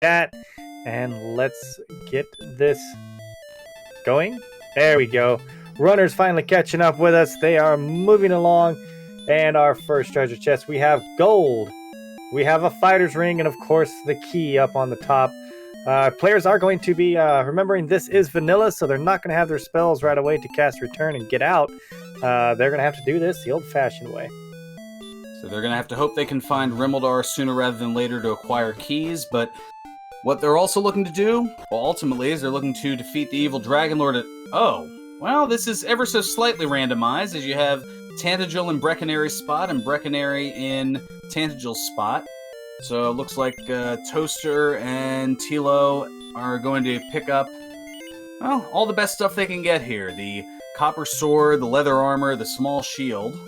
that, and let's get this going. There we go. Runners finally catching up with us. They are moving along. And our first treasure chest, we have gold. We have a fighter's ring, and of course the key up on the top. Players are going to be remembering this is vanilla, so they're not going to have their spells right away to cast return and get out. They're going to have to do this the old-fashioned way. So they're going to have to hope they can find Rimeldar sooner rather than later to acquire keys, but what they're also looking to do, well, ultimately, is they're looking to defeat the evil Dragon Lord at... Oh, well, this is ever so slightly randomized, as you have Tantagel in Brecconary's spot and Brecconary in Tantagel's spot. So it looks like Toaster and Tilo are going to pick up, well, all the best stuff they can get here. The copper sword, the leather armor, the small shield.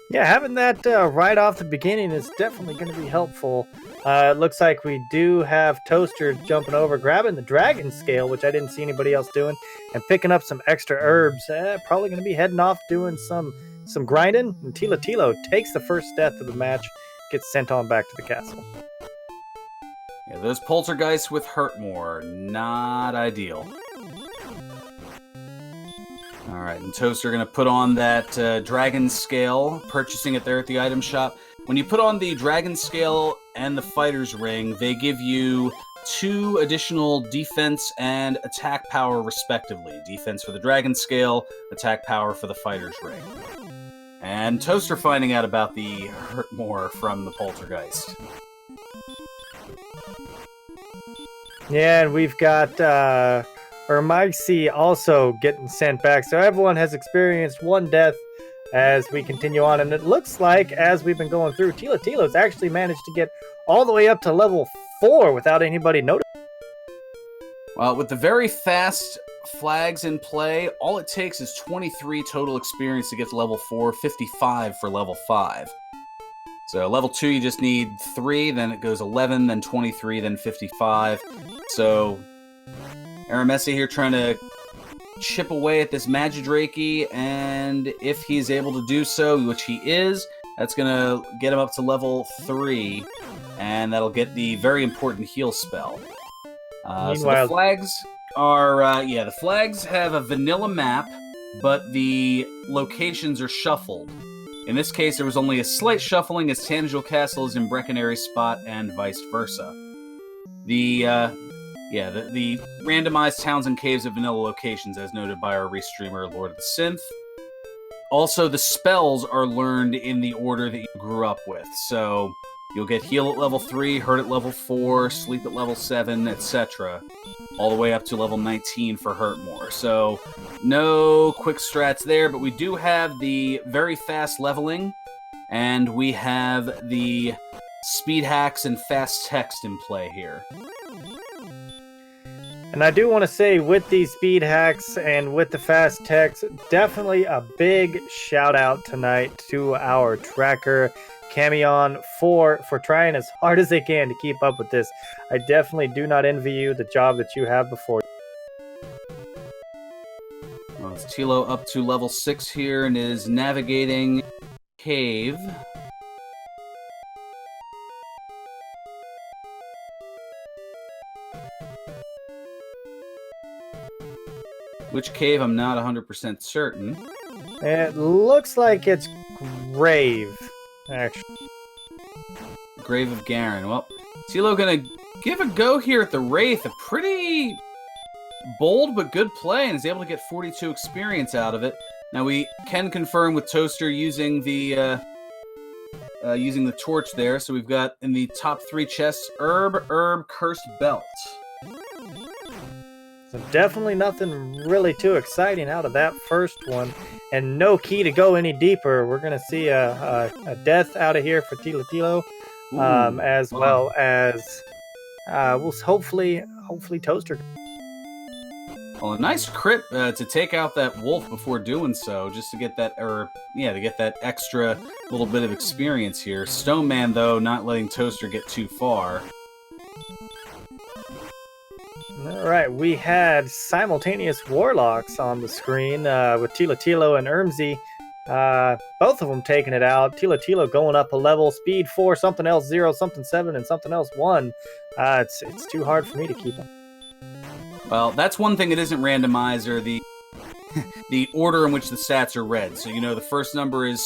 Yeah, having that right off the beginning is definitely going to be helpful. It looks like we do have Toaster jumping over, grabbing the dragon scale, which I didn't see anybody else doing, and picking up some extra herbs. Probably going to be heading off doing some grinding. And Tilo takes the first death of the match, gets sent on back to the castle. Yeah, those poltergeists with Hurtmore, not ideal. Alright, and Toaster going to put on that dragon scale, purchasing it there at the item shop. When you put on the dragon scale and the fighter's ring, they give you 2 additional defense and attack power respectively. Defense for the dragon scale, attack power for the fighter's ring. And Toaster finding out about the Hurtmore from the poltergeist. Yeah, and we've got Ermaisi also getting sent back. So everyone has experienced 1 death as we continue on. And it looks like, as we've been going through, Tilo's actually managed to get all the way up to level 4 without anybody noticing. Well, with the very fast flags in play, all it takes is 23 total experience to get to level 4, 55 for level 5. So level 2, you just need 3, then it goes 11, then 23, then 55. So Ermaisi here trying to chip away at this Magidrake, and if he's able to do so, which he is, that's going to get him up to level 3, and that'll get the very important heal spell. So the flags are, the flags have a vanilla map, but the locations are shuffled. In this case, there was only a slight shuffling as Tangel Castle is in Brecconary's spot and vice versa. The randomized towns and caves of vanilla locations, as noted by our restreamer, Lord of the Synth. Also, the spells are learned in the order that you grew up with. So, you'll get heal at level 3, hurt at level 4, sleep at level 7, etc. All the way up to level 19 for Hurtmore. So, no quick strats there, but we do have the very fast leveling, and we have the speed hacks and fast text in play here. And I do want to say, with these speed hacks and with the fast text, definitely a big shout out tonight to our tracker, Camion, for trying as hard as they can to keep up with this. I definitely do not envy you the job that you have before. Well, it's Tilo up to level 6 here and is navigating cave. Which cave, I'm not 100% certain. It looks like it's Grave, actually. Grave of Garen. Well, Tilo gonna give a go here at the Wraith. A pretty bold but good play, and is able to get 42 experience out of it. Now we can confirm with Toaster using the torch there. So we've got in the top 3 chests, Herb, Cursed Belt. So definitely nothing really too exciting out of that first one, and no key to go any deeper. We're going to see a death out of here for Tilo, as well as we'll hopefully Toaster. Well, a nice crit to take out that wolf before doing so, just to get that, to get that extra little bit of experience here. Stoneman, though, not letting Toaster get too far. All right, we had simultaneous warlocks on the screen with Tilo and Ermsey Both of them taking it out. Tilo going up a level. Speed 4, something else 0, something 7, and something else 1. It's too hard for me to keep them. Well, that's one thing that isn't randomizer. The order in which the stats are read. So, the first number is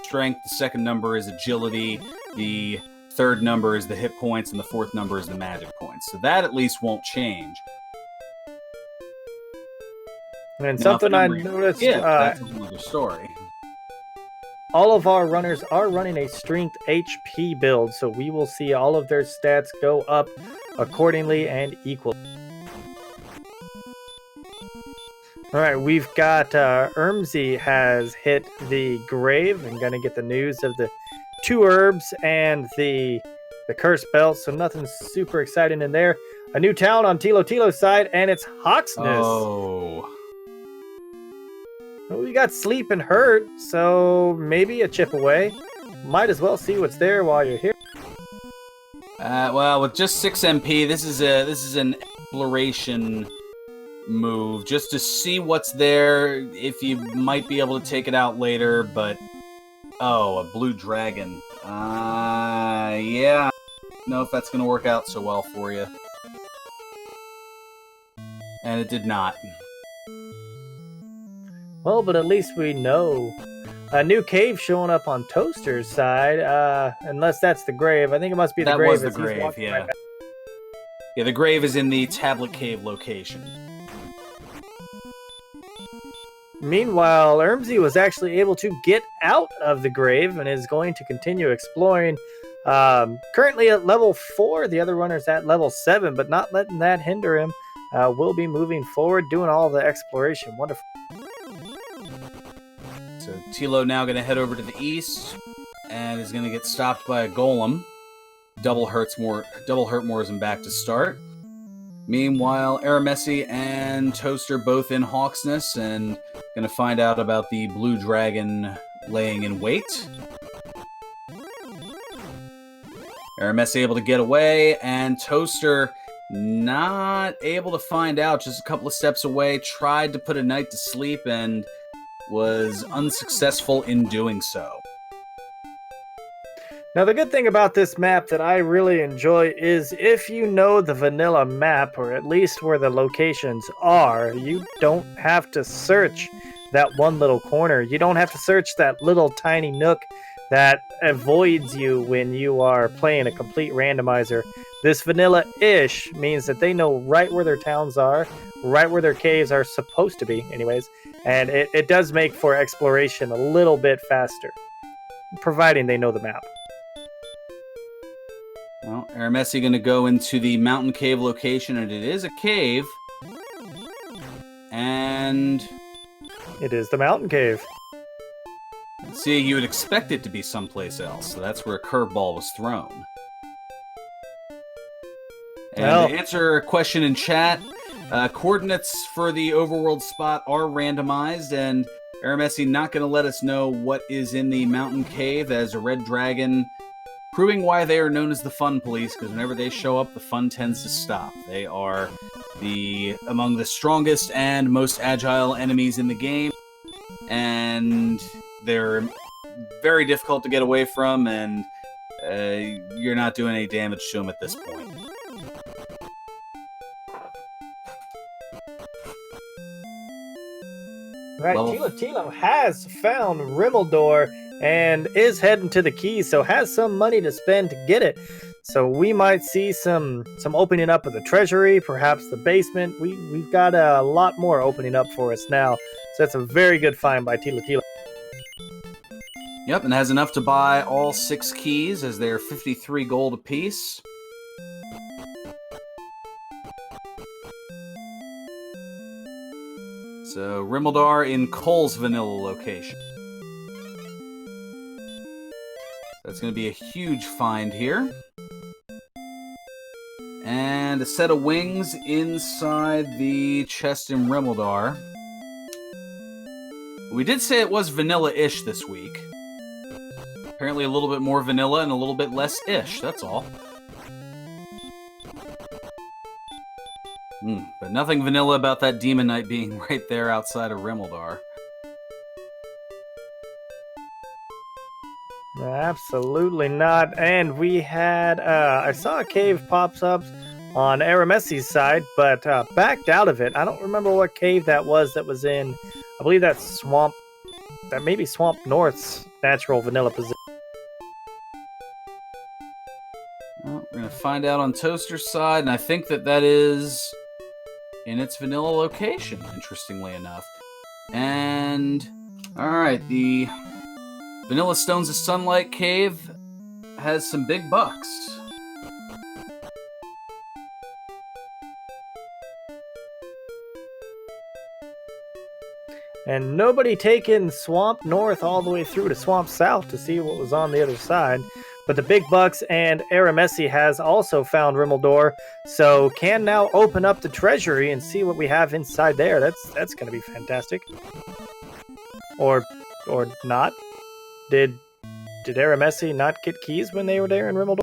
strength, the second number is agility, the third number is the hit points, and the fourth number is the magic points. So that at least won't change. And something I noticed... that's another story. All of our runners are running a strength HP build, so we will see all of their stats go up accordingly and equally. Alright, we've got Ermsey has hit the grave and gonna get the news of the 2 herbs and the cursed belt, so nothing super exciting in there. A new town on Tilo's side, and it's Hawksness. Oh. We got sleep and hurt, so maybe a chip away. Might as well see what's there while you're here. Well, with just 6 MP, this is an exploration move just to see what's there, if you might be able to take it out later, but a blue dragon. Yeah. Know if that's gonna work out so well for you. And it did not. Well, but at least we know. A new cave showing up on Toaster's side, unless that's the grave. I think it must be the grave. That was the grave, yeah. Yeah, the grave is in the Tablet Cave location. Meanwhile, Ermsey was actually able to get out of the grave and is going to continue exploring. Currently at level 4, the other runner's at level 7, but not letting that hinder him. We'll be moving forward, doing all the exploration. Wonderful. So Tilo now going to head over to the east and is going to get stopped by a golem. Double Hurtmore is back to start. Meanwhile, Aramessi and Toaster both in Hawksness and going to find out about the blue dragon laying in wait. Aramessi able to get away, and Toaster not able to find out, just a couple of steps away, tried to put a knight to sleep and was unsuccessful in doing so. Now, the good thing about this map that I really enjoy is if you know the vanilla map, or at least where the locations are, you don't have to search that one little corner. You don't have to search that little tiny nook that avoids you when you are playing a complete randomizer. This vanilla-ish means that they know right where their towns are, right where their caves are supposed to be, anyways, and it does make for exploration a little bit faster, providing they know the map. Well, Aramessi going to go into the mountain cave location, and it is a cave. And it is the mountain cave. See, you would expect it to be someplace else, so that's where a curveball was thrown. And to answer a question in chat, coordinates for the overworld spot are randomized, and Aramessi not going to let us know what is in the mountain cave as a red dragon, proving why they are known as the fun police, because whenever they show up, the fun tends to stop. They are among the strongest and most agile enemies in the game, and they're very difficult to get away from, and you're not doing any damage to them at this point. Right, Tilo has found Rimmeldor and is heading to the keys, so has some money to spend to get it. So we might see some opening up of the treasury, perhaps the basement. We've got a lot more opening up for us now. So that's a very good find by Tilo. Yep, and has enough to buy all 6 keys as they're 53 gold apiece. So Rimmeldar in Cole's vanilla location. That's going to be a huge find here. And a set of wings inside the chest in Rimmeldar. We did say it was vanilla-ish this week. Apparently a little bit more vanilla and a little bit less ish, that's all. But nothing vanilla about that Demon Knight being right there outside of Rimmeldar. Absolutely not. And we had, I saw a cave pops up on Aramessi's side, but backed out of it. I don't remember what cave that was in, I believe that's Swamp, that may be Swamp North's natural vanilla position. Well, we're going to find out on Toaster's side, and I think that is in its vanilla location, interestingly enough. And, alright, the Vanilla Stones of Sunlight Cave has some big bucks. And nobody taking Swamp North all the way through to Swamp South to see what was on the other side. But the Big Bucks and Aramessi has also found Rimmeldor, so can now open up the treasury and see what we have inside there. That's going to be fantastic. Or not. Did Aramessi not get keys when they were there in Rimmeldor?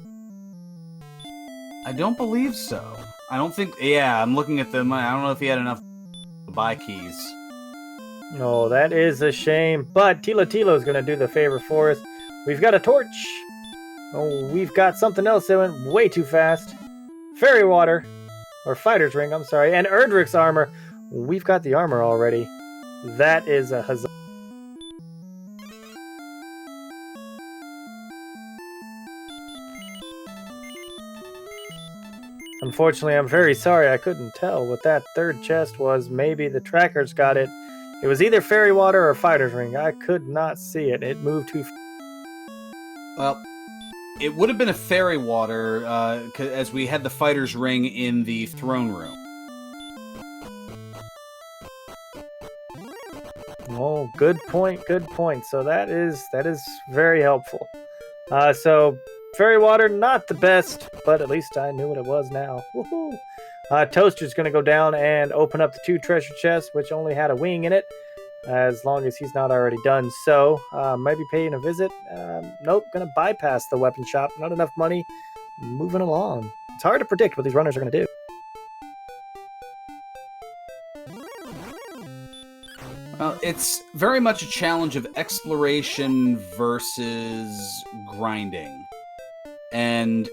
I don't believe so. I don't think... Yeah, I'm looking at them. I don't know if he had enough to buy keys. Oh, that is a shame. But Tilo is going to do the favor for us. We've got a torch. Oh, we've got something else that went way too fast. Fairy water. Or fighter's ring, I'm sorry. And Erdrick's armor. We've got the armor already. That is a huzzah. Unfortunately, I'm very sorry I couldn't tell what that third chest was. Maybe the trackers got it. It was either fairy water or fighter's ring. I could not see it. It moved too fast. Well, it would have been a fairy water, as we had the fighter's ring in the throne room. Oh, good point, good point. So that is very helpful. So fairy water, not the best, but at least I knew what it was now. Woohoo! Toaster's going to go down and open up the 2 treasure chests, which only had a wing in it, as long as he's not already done so. Maybe paying a visit. Nope, going to bypass the weapon shop. Not enough money. Moving along. It's hard to predict what these runners are going to do. Well, it's very much a challenge of exploration versus grinding. And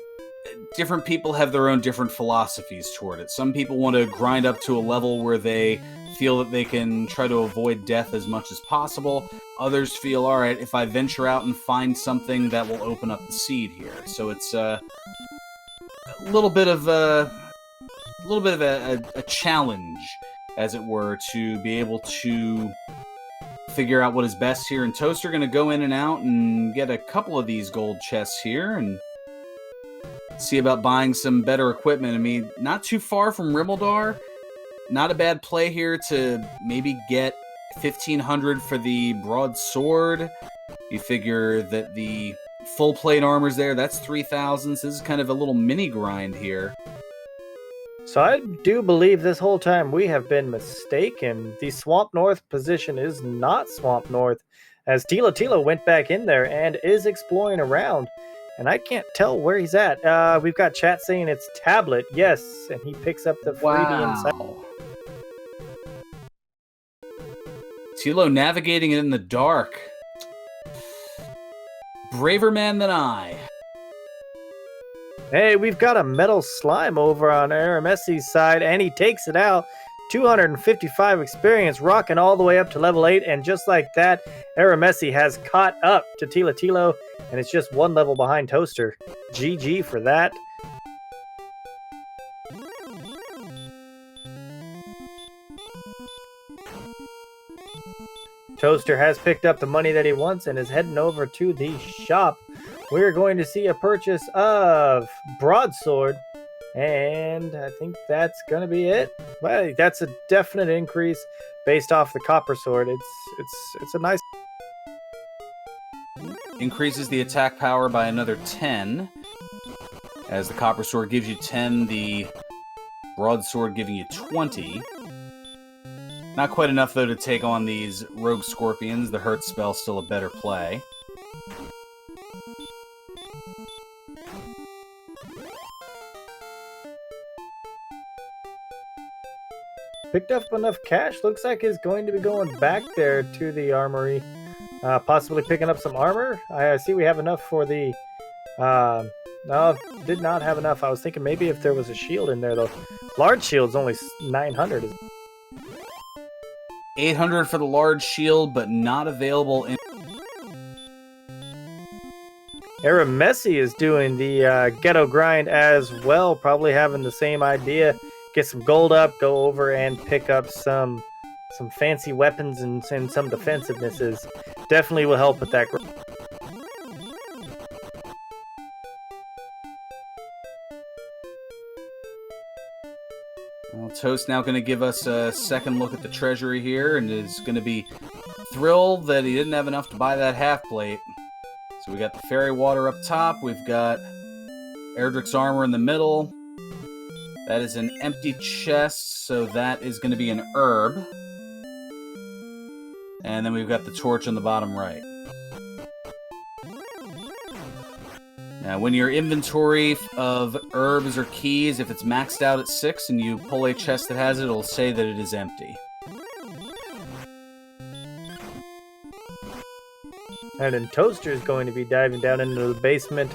different people have their own different philosophies toward it. Some people want to grind up to a level where they feel that they can try to avoid death as much as possible. Others feel, all right, if I venture out and find something, that will open up the seed here. So it's a little bit of a challenge, as it were, to be able to figure out what is best here. And Toaster going to go in and out and get a couple of these gold chests here and see about buying some better equipment. I mean, not too far from Rimmeldor. Not a bad play here to maybe get 1,500 for the broadsword. You figure that the full plate armor's there. That's 3,000. So this is kind of a little mini grind here. So I do believe this whole time we have been mistaken. The Swamp North position is not Swamp North, as Tilo went back in there and is exploring around. And I can't tell where he's at. We've got chat saying it's tablet. Yes, and he picks up the freebie inside. Tilo navigating it in the dark. Braver man than I. Hey, we've got a metal slime over on Aramessi's side, and he takes it out. 255 experience, rocking all the way up to level 8, and just like that, Aramessi has caught up to Tilo, and it's just 1 level behind Toaster. GG for that. Toaster has picked up the money that he wants and is heading over to the shop. We're going to see a purchase of broadsword, and I think that's going to be it. Well, that's a definite increase based off the copper sword. It's a nice... Increases the attack power by another 10. As the copper sword gives you 10, the broadsword giving you 20. Not quite enough, though, to take on these rogue scorpions. The hurt spell's still a better play. Picked up enough cash. Looks like he's going to be going back there to the armory. Possibly picking up some armor. I see we have enough for the... No, did not have enough. I was thinking maybe if there was a shield in there, though. Large shield's only 900. 800 for the large shield, but not available in... Messi is doing the ghetto grind as well, probably having the same idea. Get some gold up, go over and pick up some fancy weapons and some defensivenesses. Definitely will help with that. Well, Toast now going to give us a second look at the treasury here, and is going to be thrilled that he didn't have enough to buy that half plate. So we got the fairy water up top. We've got Erdrick's armor in the middle. That is an empty chest, so that is going to be an herb. And then we've got the torch on the bottom right. Now, when your inventory of herbs or keys, if it's maxed out at 6 and you pull a chest that has it, it'll say that it is empty. And then Toaster is going to be diving down into the basement.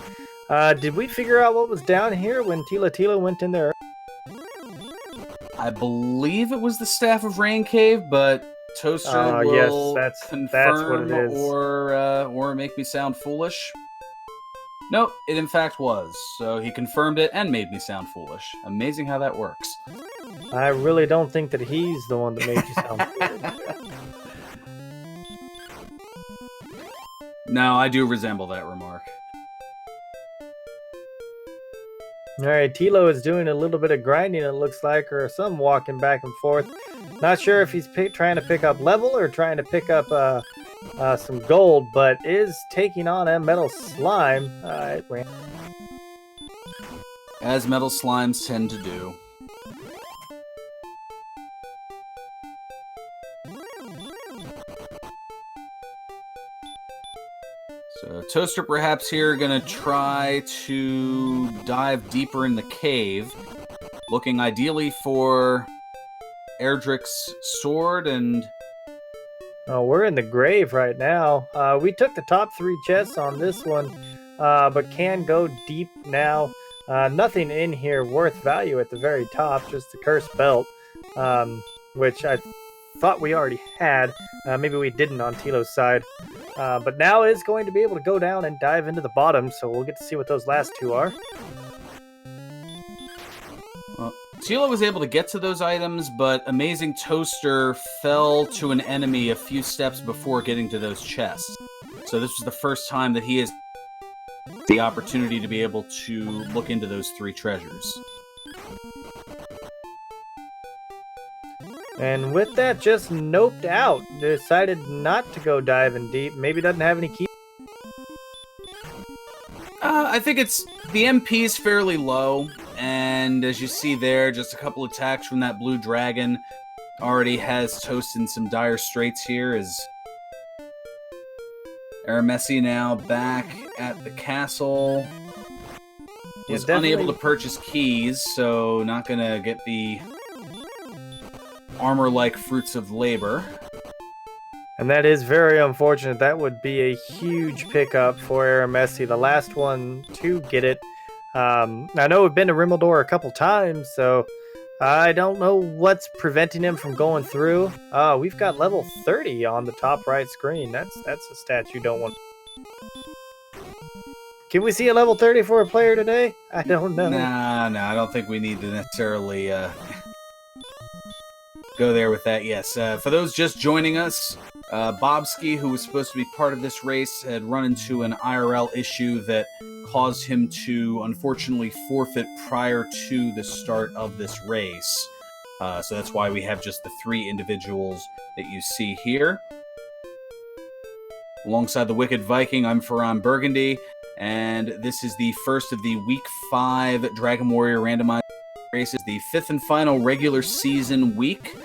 Did we figure out what was down here when Tila went in there? I believe it was the Staff of Rain Cave, but Toaster will confirm that's what it is. or make me sound foolish. No, it in fact was. So he confirmed it and made me sound foolish. Amazing how that works. I really don't think that he's the one that made you sound foolish. No, I do resemble that remark. Alright, Tilo is doing a little bit of grinding, it looks like, or some walking back and forth. Not sure if he's trying to pick up level or trying to pick up some gold, but is taking on a metal slime. As metal slimes tend to do. So Toaster perhaps here going to try to dive deeper in the cave, looking ideally for Erdrick's sword and... Oh, we're in the grave right now. We took the top 3 chests on this one, but can go deep now. Nothing in here worth value at the very top, just the cursed belt, which I thought we already had. Maybe we didn't on Tilo's side. But now is going to be able to go down and dive into the bottom, so we'll get to see what those last 2 are. Well, Tilo was able to get to those items, but Amazing Toaster fell to an enemy a few steps before getting to those chests. So this was the first time that he has the opportunity to be able to look into those 3 treasures. And with that, just noped out. Decided not to go diving deep. Maybe doesn't have any keys. I think it's... The MP is fairly low, and as you see there, just a couple attacks from that blue dragon already has Toast in some dire straits here, as Messi now back at the castle. Was unable to purchase keys, so not gonna get the armor-like fruits of labor. And that is very unfortunate. That would be a huge pickup for Messi, the last one to get it. I know we've been to Rimmelsdor a couple times, so I don't know what's preventing him from going through. We've got level 30 on the top right screen. That's a stat you don't want. Can we see a level 30 for a player today? I don't know. Nah, I don't think we need to necessarily go there with that. Yes, for those just joining us, Bobski, who was supposed to be part of this race, had run into an IRL issue that caused him to unfortunately forfeit prior to the start of this race. So that's why we have just the 3 individuals that you see here. Alongside the Wicked Viking, I'm Ferran Burgundy, and this is the first of the Week 5 Dragon Warrior Randomizer races, the 5th and final regular season week.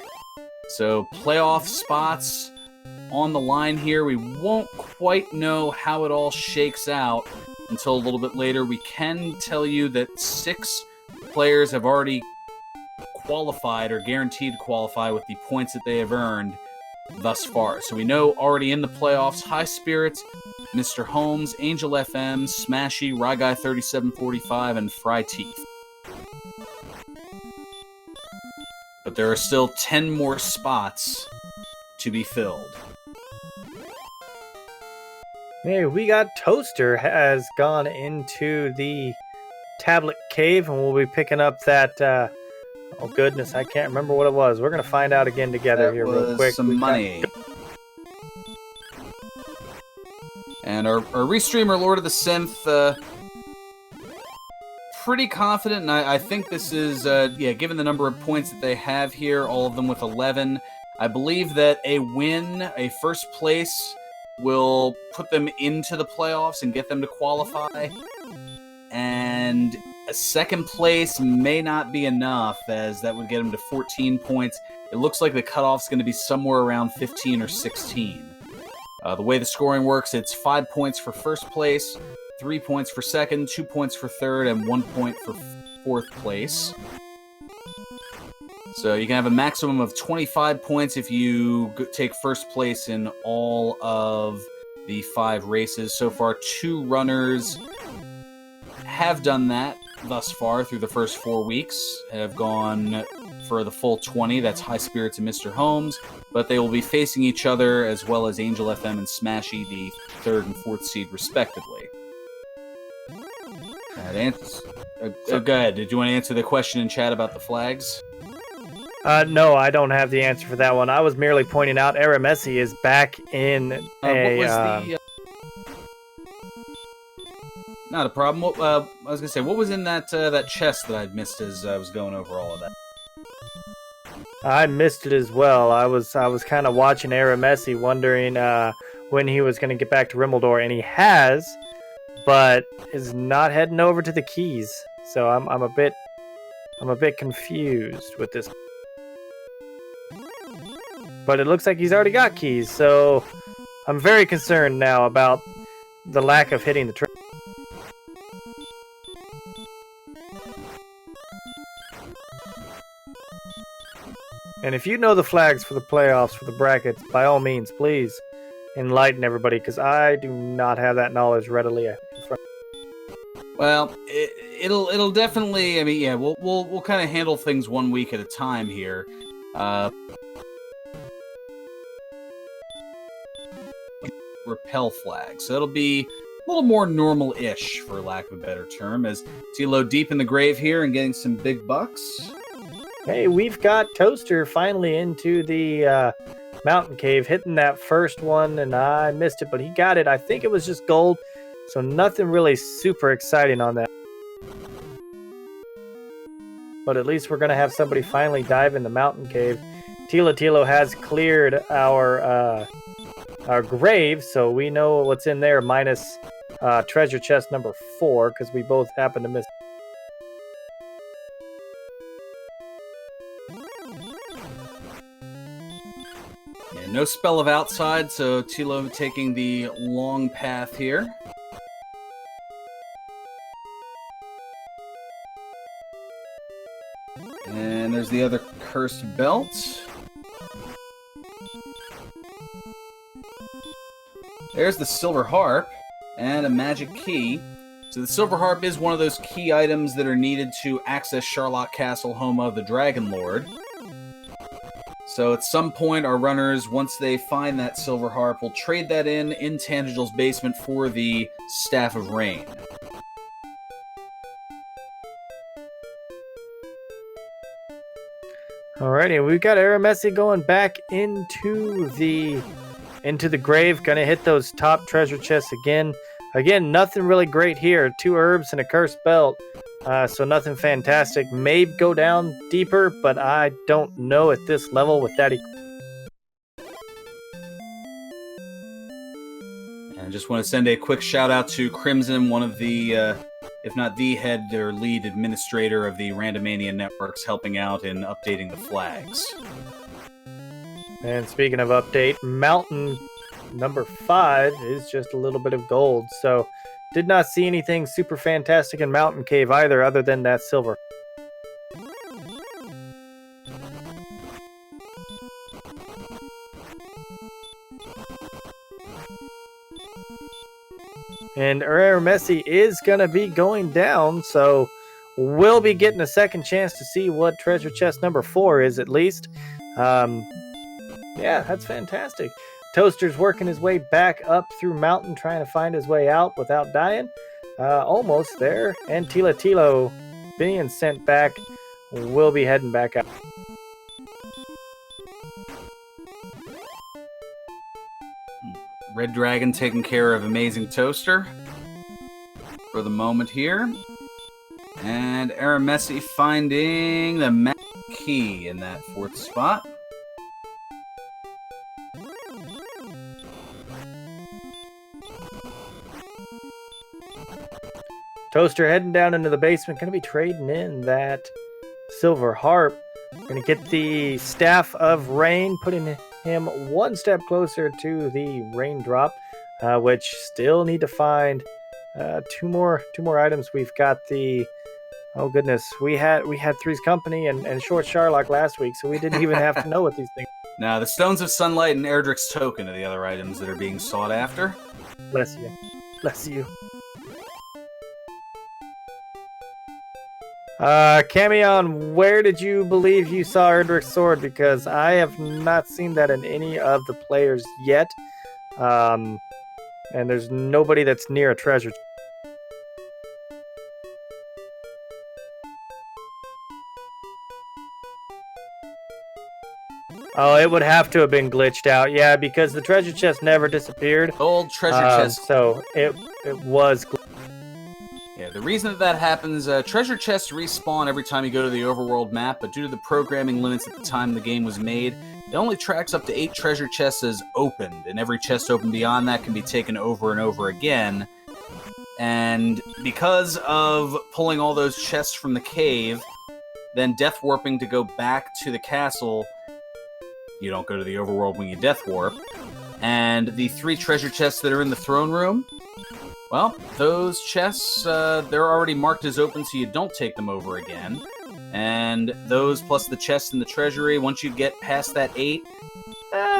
So playoff spots on the line here. We won't quite know how it all shakes out until a little bit later. We can tell you that 6 players have already qualified or guaranteed to qualify with the points that they have earned thus far. So we know already in the playoffs, High Spirits, Mr. Holmes, Angel FM, Smashy, Ryguy 3745, and Fry Teeth. But there are still 10 more spots to be filled. Hey, we got Toaster has gone into the tablet cave, and we'll be picking up that. Oh goodness, I can't remember what it was. We're gonna find out again together here real quick. Some money. And our restreamer, Lord of the Synth, pretty confident, and I think this is, given the number of points that they have here, all of them with 11, I believe that a win, a first place, will put them into the playoffs and get them to qualify. And a second place may not be enough, as that would get them to 14 points. It looks like the cutoff's going to be somewhere around 15 or 16. The way the scoring works, it's 5 points for first place, 3 points for second, 2 points for third, and 1 point for fourth place. So you can have a maximum of 25 points if you take first place in all of the 5 races. So far, 2 runners have done that thus far through the first 4 weeks, have gone for the full 20. That's High Spirits and Mr. Holmes, but they will be facing each other as well as Angel FM and Smashy, the 3rd and 4th seed respectively. Go ahead. Did you want to answer the question in chat about the flags? No, I don't have the answer for that one. I was merely pointing out Aramessi is back in Not a problem. I was going to say, what was in that chest that I'd missed as I was going over all of that? I missed it as well. I was kind of watching Aramessi, wondering when he was going to get back to Rimmelsdorf, and he has, but is not heading over to the Keys. So I'm a bit confused with this. But it looks like he's already got keys, so I'm very concerned now about the lack of hitting the trick. And if you know the flags for the playoffs, for the brackets, by all means, please enlighten everybody, because I do not have that knowledge readily in front. Well, it'll definitely. I mean, yeah, we'll kind of handle things 1 week at a time here. Repel flag, so it'll be a little more normal-ish, for lack of a better term, as Tilo deep in the grave here and getting some big bucks. Hey, we've got Toaster finally into the mountain cave, hitting that first one, and I missed it, but he got it. I think it was just gold, so nothing really super exciting on that. But at least we're going to have somebody finally dive in the mountain cave. Tilo has cleared our grave, so we know what's in there, minus treasure chest number 4, because we both happen to miss. Yeah, no spell of outside, so Tilo taking the long path here. And there's the other cursed belt. There's the silver harp and a magic key. So the silver harp is one of those key items that are needed to access Charlotte Castle, home of the Dragon Lord. So at some point, our runners, once they find that silver harp, will trade that in Tangigel's basement for the Staff of Rain. Alrighty, we've got Aramessi going back into the grave. Gonna hit those top treasure chests again. Again, nothing really great here. 2 herbs and a cursed belt. So nothing fantastic. Maybe go down deeper, but I don't know at this level with that. And I just want to send a quick shout out to Crimson, one of the, if not the head or lead administrator of the Randomania networks, helping out in updating the flags. And speaking of update, Mountain number 5 is just a little bit of gold. So did not see anything super fantastic in Mountain Cave either, other than that silver. And Messi is going to be going down, so we'll be getting a second chance to see what treasure chest number 4 is at least. Yeah, that's fantastic. Toaster's working his way back up through mountain, trying to find his way out without dying. Almost there. And Tilo being sent back. We'll be heading back out. Red Dragon taking care of Amazing Toaster for the moment here. And Aramessi finding the magic key in that 4th spot. Toaster heading down into the basement, going to be trading in that silver harp. Going to get the Staff of Rain, putting him one step closer to the raindrop, which still need to find two more items. We've got the, oh goodness, we had Three's Company and Short Sharlock last week, so we didn't even have to know what these things. Now, the Stones of Sunlight and Erdrick's Token are the other items that are being sought after. Bless you. Bless you. Camion, where did you believe you saw Erdrick's sword? Because I have not seen that in any of the players yet. And there's nobody that's near a treasure. Oh, it would have to have been glitched out. Yeah, because the treasure chest never disappeared. Old treasure chest. So it was glitched. Yeah, the reason that happens, treasure chests respawn every time you go to the overworld map, but due to the programming limits at the time the game was made, it only tracks up to 8 treasure chests as opened, and every chest opened beyond that can be taken over and over again. And because of pulling all those chests from the cave, then death warping to go back to the castle, you don't go to the overworld when you death warp, and the 3 treasure chests that are in the throne room, well, those chests, they're already marked as open, so you don't take them over again. And those, plus the chests in the treasury, once you get past that 8,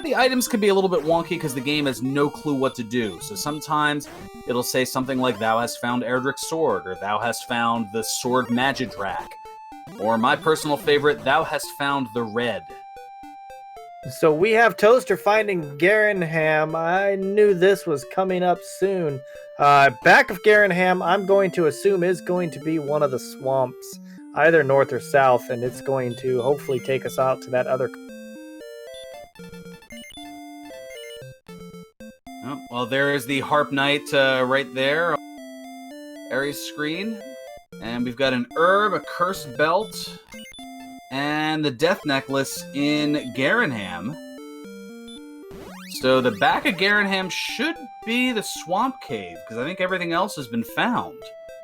the items can be a little bit wonky because the game has no clue what to do. So sometimes it'll say something like, "Thou hast found Erdrick's sword," or "Thou hast found the sword Magidrak," or my personal favorite, "Thou hast found the red." So we have Toaster finding Garenham. I knew this was coming up soon. Back of Garenham, I'm going to assume is going to be one of the swamps, either north or south, and it's going to hopefully take us out to that other. Oh, well, there is the Harp Knight right there on Ares' screen. And we've got an herb, a cursed belt, and the Death Necklace in Garenham. So the back of Garenham should be the Swamp Cave, because I think everything else has been found.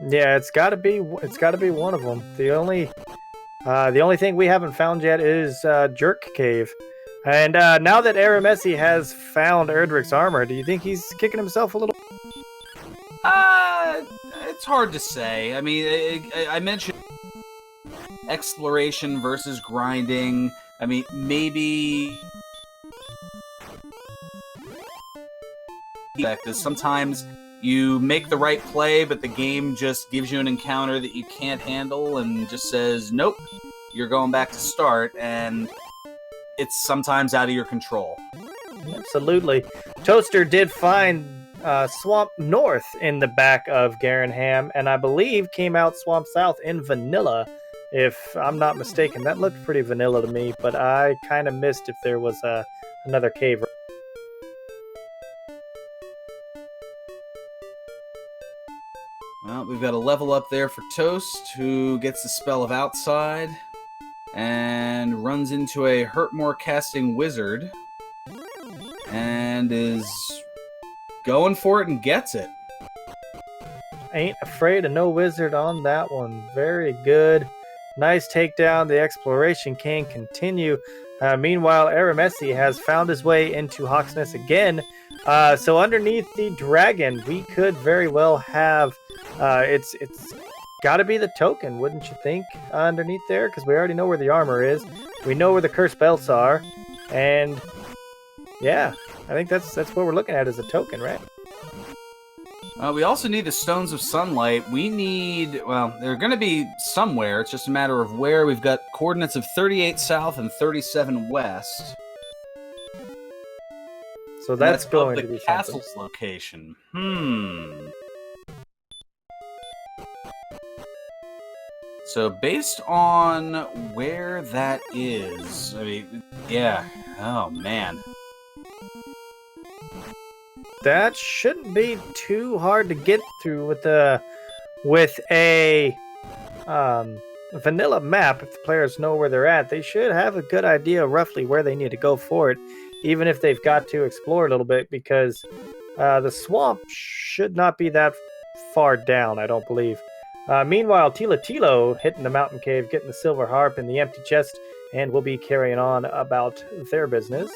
Yeah, it's got to be one of them. The only thing we haven't found yet is Jerk Cave. And now that Aramessi has found Erdrick's armor, do you think he's kicking himself a little? It's hard to say. I mean, I mentioned exploration versus grinding. I mean, maybe sometimes you make the right play, but the game just gives you an encounter that you can't handle and just says, nope, you're going back to start, and it's sometimes out of your control. Absolutely. Toaster did find Swamp North in the back of Garenham, and I believe came out Swamp South in vanilla, if I'm not mistaken. That looked pretty vanilla to me, but I kind of missed if there was another cave. Well, we've got a level up there for Toast, who gets the spell of Outside and runs into a Hurtmore casting wizard and is going for it and gets it. Ain't afraid of no wizard on that one. Very good. Nice takedown. The exploration can continue. Meanwhile, Aramessi has found his way into Hawksness again. So underneath the dragon, we could very well have... it's got to be the token, wouldn't you think, underneath there? Because we already know where the armor is. We know where the cursed belts are. And yeah, I think that's what we're looking at as a token, right? We also need the Stones of Sunlight. We need, well, they're going to be somewhere. It's just a matter of where. We've got coordinates of 38 south and 37 west. So that's going the to be castle's something. location. So based on where that is, I mean, yeah. Oh, man. That shouldn't be too hard to get through with a vanilla map. If the players know where they're at, they should have a good idea roughly where they need to go for it, even if they've got to explore a little bit, because the swamp should not be that far down, I don't believe. Meanwhile, Tilo hitting the mountain cave, getting the silver harp and the empty chest, and we'll be carrying on about their business.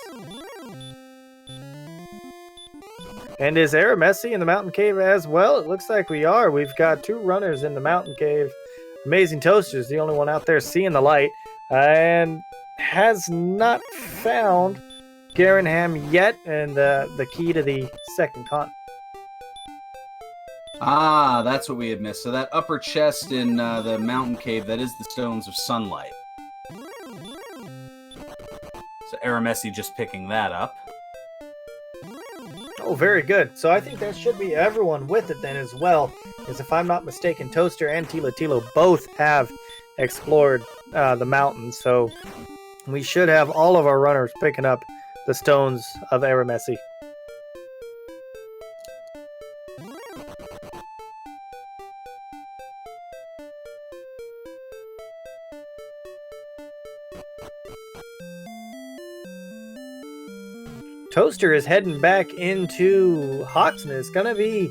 And is Aramessi in the mountain cave as well? It looks like we are. We've got 2 runners in the mountain cave. Amazing Toaster's the only one out there seeing the light, and has not found Garenham yet, and the key to the second continent. Ah, that's what we had missed. So that upper chest in the mountain cave, that is the Stones of Sunlight. So Aramessi just picking that up. Oh, very good. So I think that should be everyone with it then as well, as if I'm not mistaken, Toaster and Tilo both have explored the mountains, so we should have all of our runners picking up the Stones of Aramessi. Toaster is heading back into Hoxton. Going to be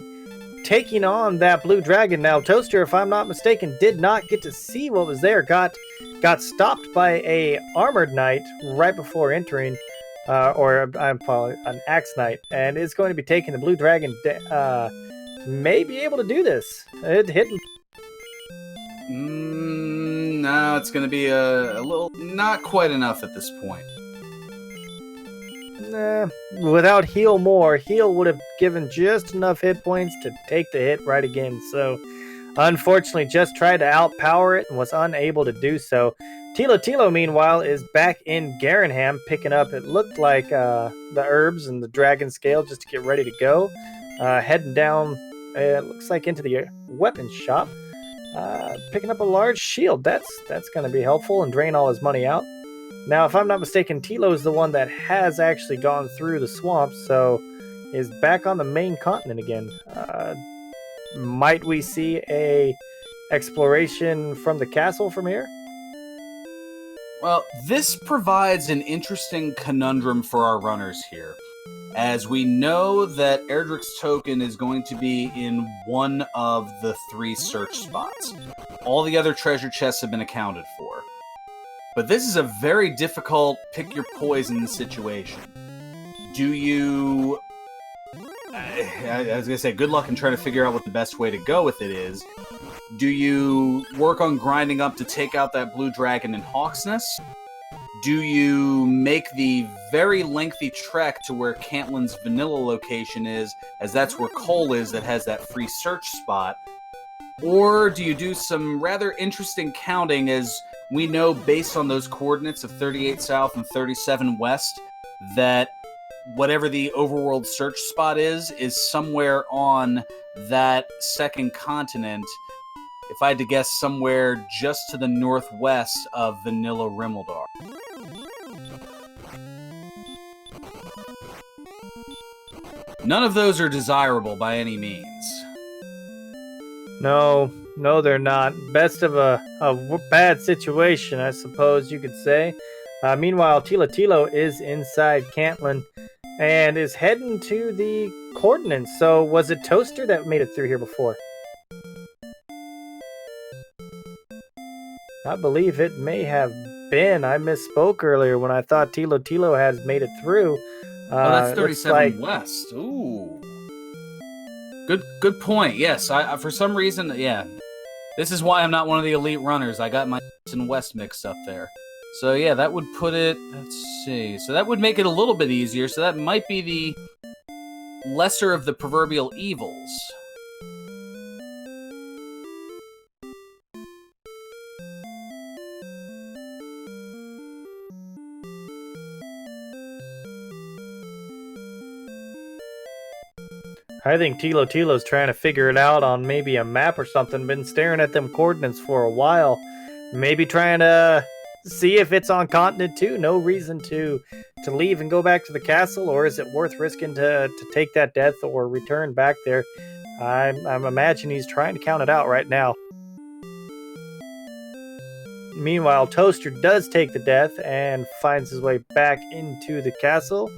taking on that blue dragon. Now, Toaster, if I'm not mistaken, did not get to see what was there. Got stopped by a armored knight right before entering, or I'm probably an axe knight, and is going to be taking the blue dragon. May be able to do this. It hit. No, it's going to be a little, not quite enough at this point. Without heal would have given just enough hit points to take the hit right again. So, unfortunately, just tried to outpower it and was unable to do so. Tilo, meanwhile, is back in Garenham, picking up, it looked like, the herbs and the dragon scale just to get ready to go. Heading down, it looks like into the weapons shop. Picking up a large shield. That's going to be helpful and drain all his money out. Now, if I'm not mistaken, Tilo is the one that has actually gone through the swamp, so is back on the main continent again. Might we see a exploration from the castle from here? Well, this provides an interesting conundrum for our runners here, as we know that Erdrick's token is going to be in one of the 3 search spots. All the other treasure chests have been accounted for. But this is a very difficult pick your poison situation. Do you... I was going to say, good luck in trying to figure out what the best way to go with it is. Do you work on grinding up to take out that blue dragon in Hawksness? Do you make the very lengthy trek to where Cantlin's vanilla location is, as that's where Cole is that has that free search spot? Or do you do some rather interesting counting, as we know based on those coordinates of 38 south and 37 west that whatever the overworld search spot is somewhere on that second continent, if I had to guess, somewhere just to the northwest of Vanilla Rimeldar. None of those are desirable by any means. No, they're not. Best of a bad situation, I suppose you could say. Meanwhile, Tilo is inside Cantlin and is heading to the coordinates. So, was it Toaster that made it through here before? I believe it may have been. I misspoke earlier when I thought Tilo has made it through. Oh, that's 37 west. Ooh. Good point. Yes, I for some reason, yeah. This is why I'm not one of the elite runners. I got my and west mixed up there. So yeah, that would put it, let's see. So that would make it a little bit easier. So that might be the lesser of the proverbial evils. I think Tilo's trying to figure it out on maybe a map or something. Been staring at them coordinates for a while. Maybe trying to see if it's on continent 2. No reason to leave and go back to the castle, or is it worth risking to take that death or return back there? I'm imagining he's trying to count it out right now. Meanwhile, Toaster does take the death and finds his way back into the castle.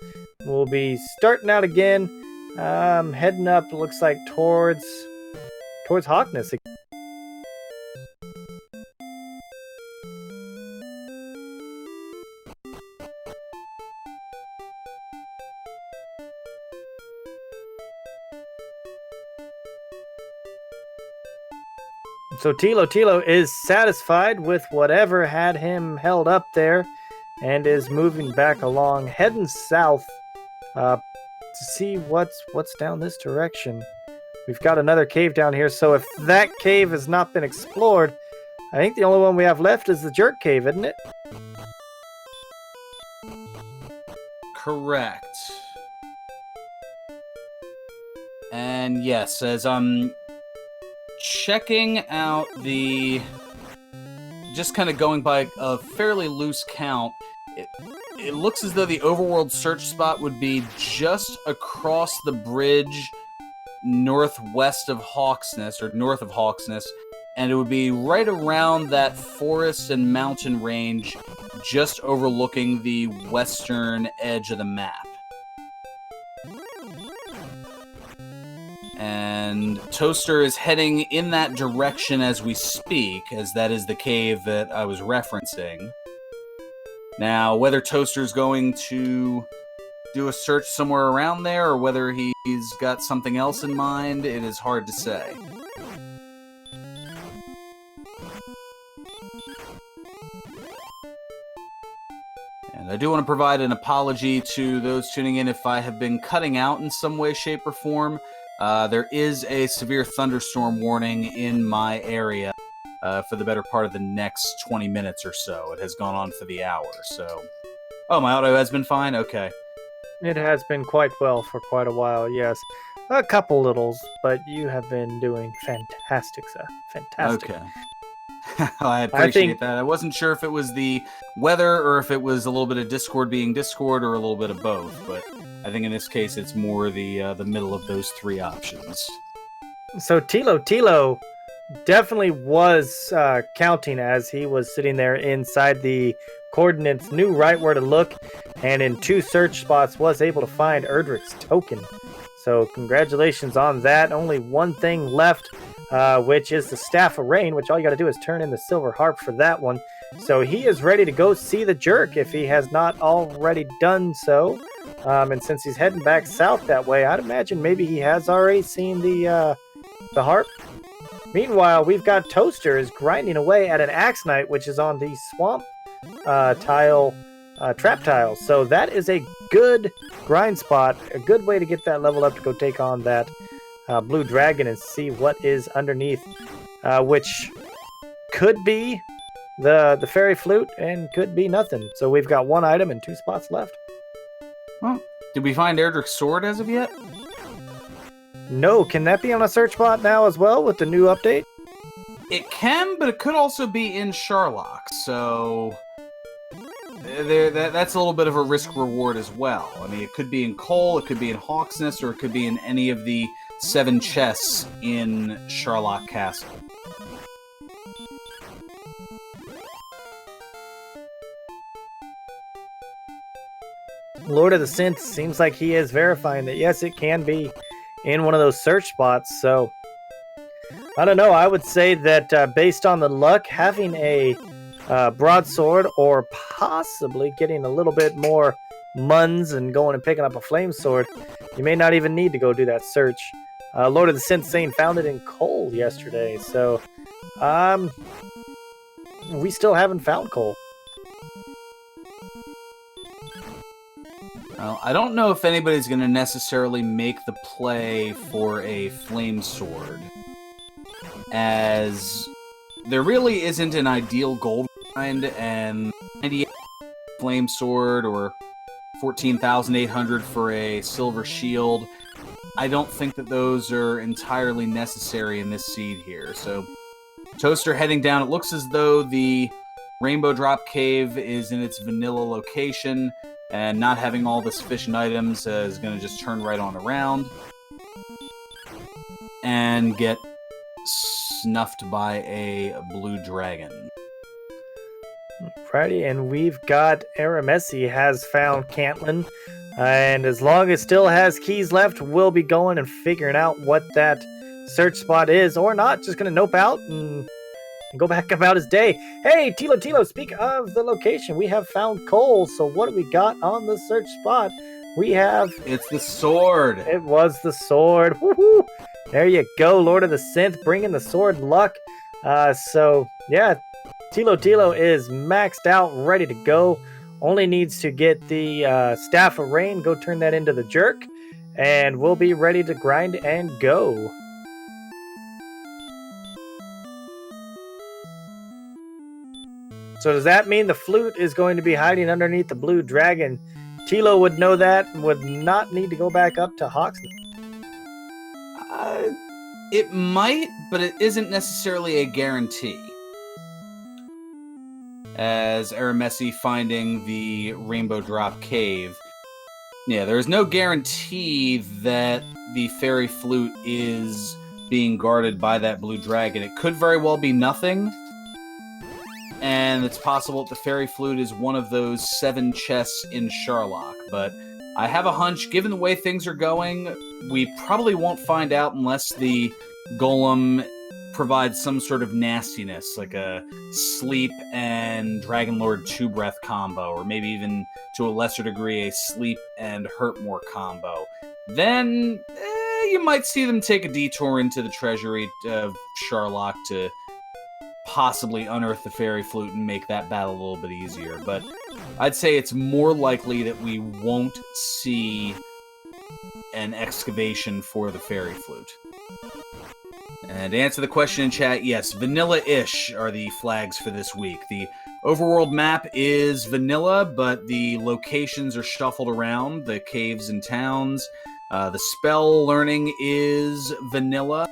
We'll be starting out again, heading up, looks like towards Hawkness. So Tilo is satisfied with whatever had him held up there and is moving back along, heading south to see what's down this direction. We've got another cave down here, so if that cave has not been explored, I think the only one we have left is the Jerk Cave, isn't it? Correct. And yes, as I'm checking out just kind of going by a fairly loose count, it looks as though the overworld search spot would be just across the bridge northwest of Hawksness, or north of Hawksness, and it would be right around that forest and mountain range just overlooking the western edge of the map. And Toaster is heading in that direction as we speak, as that is the cave that I was referencing. Now, whether Toaster's going to do a search somewhere around there, or whether he's got something else in mind, it is hard to say. And I do want to provide an apology to those tuning in if I have been cutting out in some way, shape, or form. There is a severe thunderstorm warning in my area for the better part of the next 20 minutes or so. It has gone on for the hour, so... Oh, my audio has been fine? Okay. It has been quite well for quite a while, yes. A couple littles, but you have been doing fantastic, sir. Fantastic. Okay. I appreciate that. I wasn't sure if it was the weather or if it was a little bit of Discord being Discord or a little bit of both, but I think in this case it's more the middle of those three options. So Tilo definitely was counting as he was sitting there inside the coordinates, knew right where to look, and in 2 search spots was able to find Erdrick's token. So congratulations on that. Only one thing left, which is the Staff of Rain, which all you got to do is turn in the Silver Harp for that one. So he is ready to go see the Jerk if he has not already done so. And since he's heading back south that way, I'd imagine maybe he has already seen the harp. Meanwhile, we've got Toaster is grinding away at an Axe Knight, which is on the swamp trap tile. So that is a good grind spot, a good way to get that level up to go take on that blue dragon and see what is underneath, which could be the fairy flute and could be nothing. So we've got 1 item and 2 spots left. Well, did we find Erdrick's sword as of yet? No, can that be on a search spot now as well with the new update? It can, but it could also be in Sharlock, so that's a little bit of a risk-reward as well. I mean, it could be in Cole, it could be in Hawksness, or it could be in any of the 7 chests in Sharlock Castle. Lord of the Synths seems like he is verifying that, yes, it can be in one of those search spots. So, I don't know. I would say that based on the luck, having a broadsword or possibly getting a little bit more muns and going and picking up a flame sword, you may not even need to go do that search. Lord of the Synths saying found it in Cole yesterday. So, we still haven't found Cole. Well, I don't know if anybody's going to necessarily make the play for a flame sword, as there really isn't an ideal gold grind, and 98 flame sword or 14,800 for a silver shield I don't think that those are entirely necessary in this seed here. So, Toaster heading down. It looks as though the Rainbow Drop Cave is in its vanilla location, and not having all the sufficient items is going to just turn right on around and get snuffed by a blue dragon. Alrighty, and we've got Aramessi has found Cantlin, and as long as still has keys left, we'll be going and figuring out what that search spot is, or not. Just gonna nope out and go back about his day. Hey, Tilo, speak of the location. We have found coal, so what do we got on the search spot? We have... It's the sword! It was the sword. Woohoo! There you go, Lord of the Synth, bringing the sword luck. So, yeah, Tilo is maxed out, ready to go. Only needs to get the Staff of Rain, go turn that into the Jerk, and we'll be ready to grind and go. So does that mean the flute is going to be hiding underneath the blue dragon? Tilo would know that and would not need to go back up to Hoxton. It might, but it isn't necessarily a guarantee. As Aramessi finding the Rainbow Drop Cave. Yeah, there's no guarantee that the fairy flute is being guarded by that blue dragon. It could very well be nothing. And it's possible that the fairy flute is one of those 7 chests in Sharlock. But I have a hunch, given the way things are going, we probably won't find out unless the golem provides some sort of nastiness, like a sleep and Dragon Lord 2-breath combo, or maybe even to a lesser degree a sleep and hurt more combo. Then you might see them take a detour into the treasury of Sharlock to possibly unearth the fairy flute and make that battle a little bit easier. But I'd say it's more likely that we won't see an excavation for the fairy flute. And to answer the question in chat, yes, vanilla-ish are the flags for this week. The overworld map is vanilla, but the locations are shuffled around, the caves and towns. The spell learning is vanilla,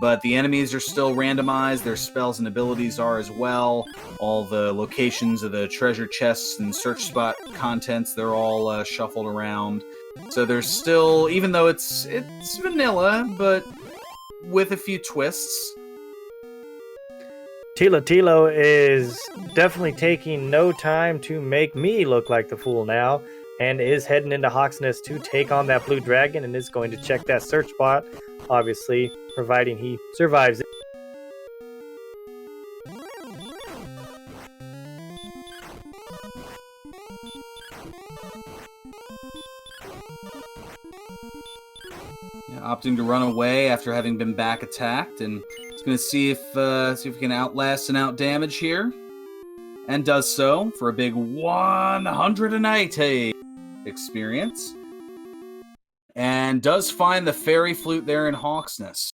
but the enemies are still randomized. Their spells and abilities are as well. All the locations of the treasure chests and search spot contents, they're all shuffled around. So there's still, even though it's vanilla, but with a few twists. Tilo is definitely taking no time to make me look like the fool now, and is heading into Hawksness to take on that blue dragon, and is going to check that search spot, obviously, providing he survives it. Opting to run away after having been back attacked, and it's going to see if we can outlast and outdamage here, and does so for a big 180 experience, and does find the fairy flute there in Hawksness.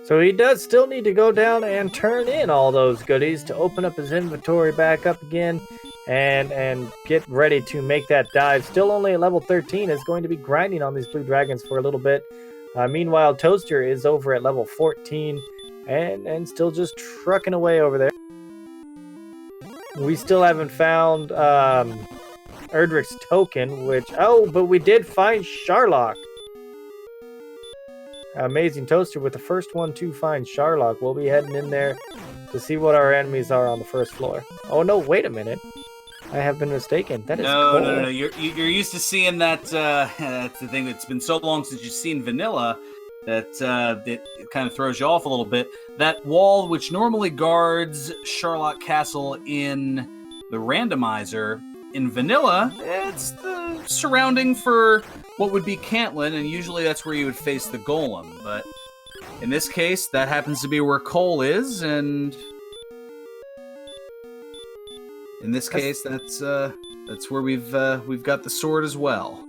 So he does still need to go down and turn in all those goodies to open up his inventory back up again. And get ready to make that dive. Still only at level 13, is going to be grinding on these blue dragons for a little bit. Meanwhile, Toaster is over at level 14 and still just trucking away over there. We still haven't found Erdrick's token, but we did find Sharlock. Amazing Toaster with the first one to find Sharlock. We'll be heading in there to see what our enemies are on the first floor. Oh no, wait a minute. I have been mistaken. That is cool. No. You're used to seeing that. That's the thing. It's been so long since you've seen vanilla that it kind of throws you off a little bit. That wall, which normally guards Sharlock Castle in the randomizer, in vanilla, it's the surrounding for what would be Cantlin, and usually that's where you would face the golem. But in this case, that happens to be where Cole is, and in this case, that's where we've got the sword as well.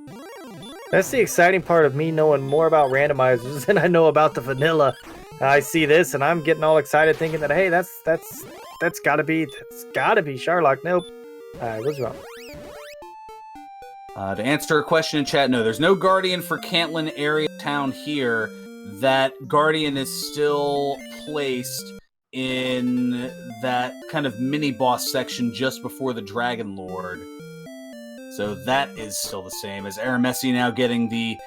That's the exciting part of me knowing more about randomizers than I know about the vanilla. I see this and I'm getting all excited, thinking that hey, that's gotta be Sharlock. Nope, I was wrong. To answer a question in chat, no, there's no Guardian for Cantlin area town here. That Guardian is still placed in that kind of mini-boss section just before the Dragon Lord. So that is still the same, as Aramessi now getting the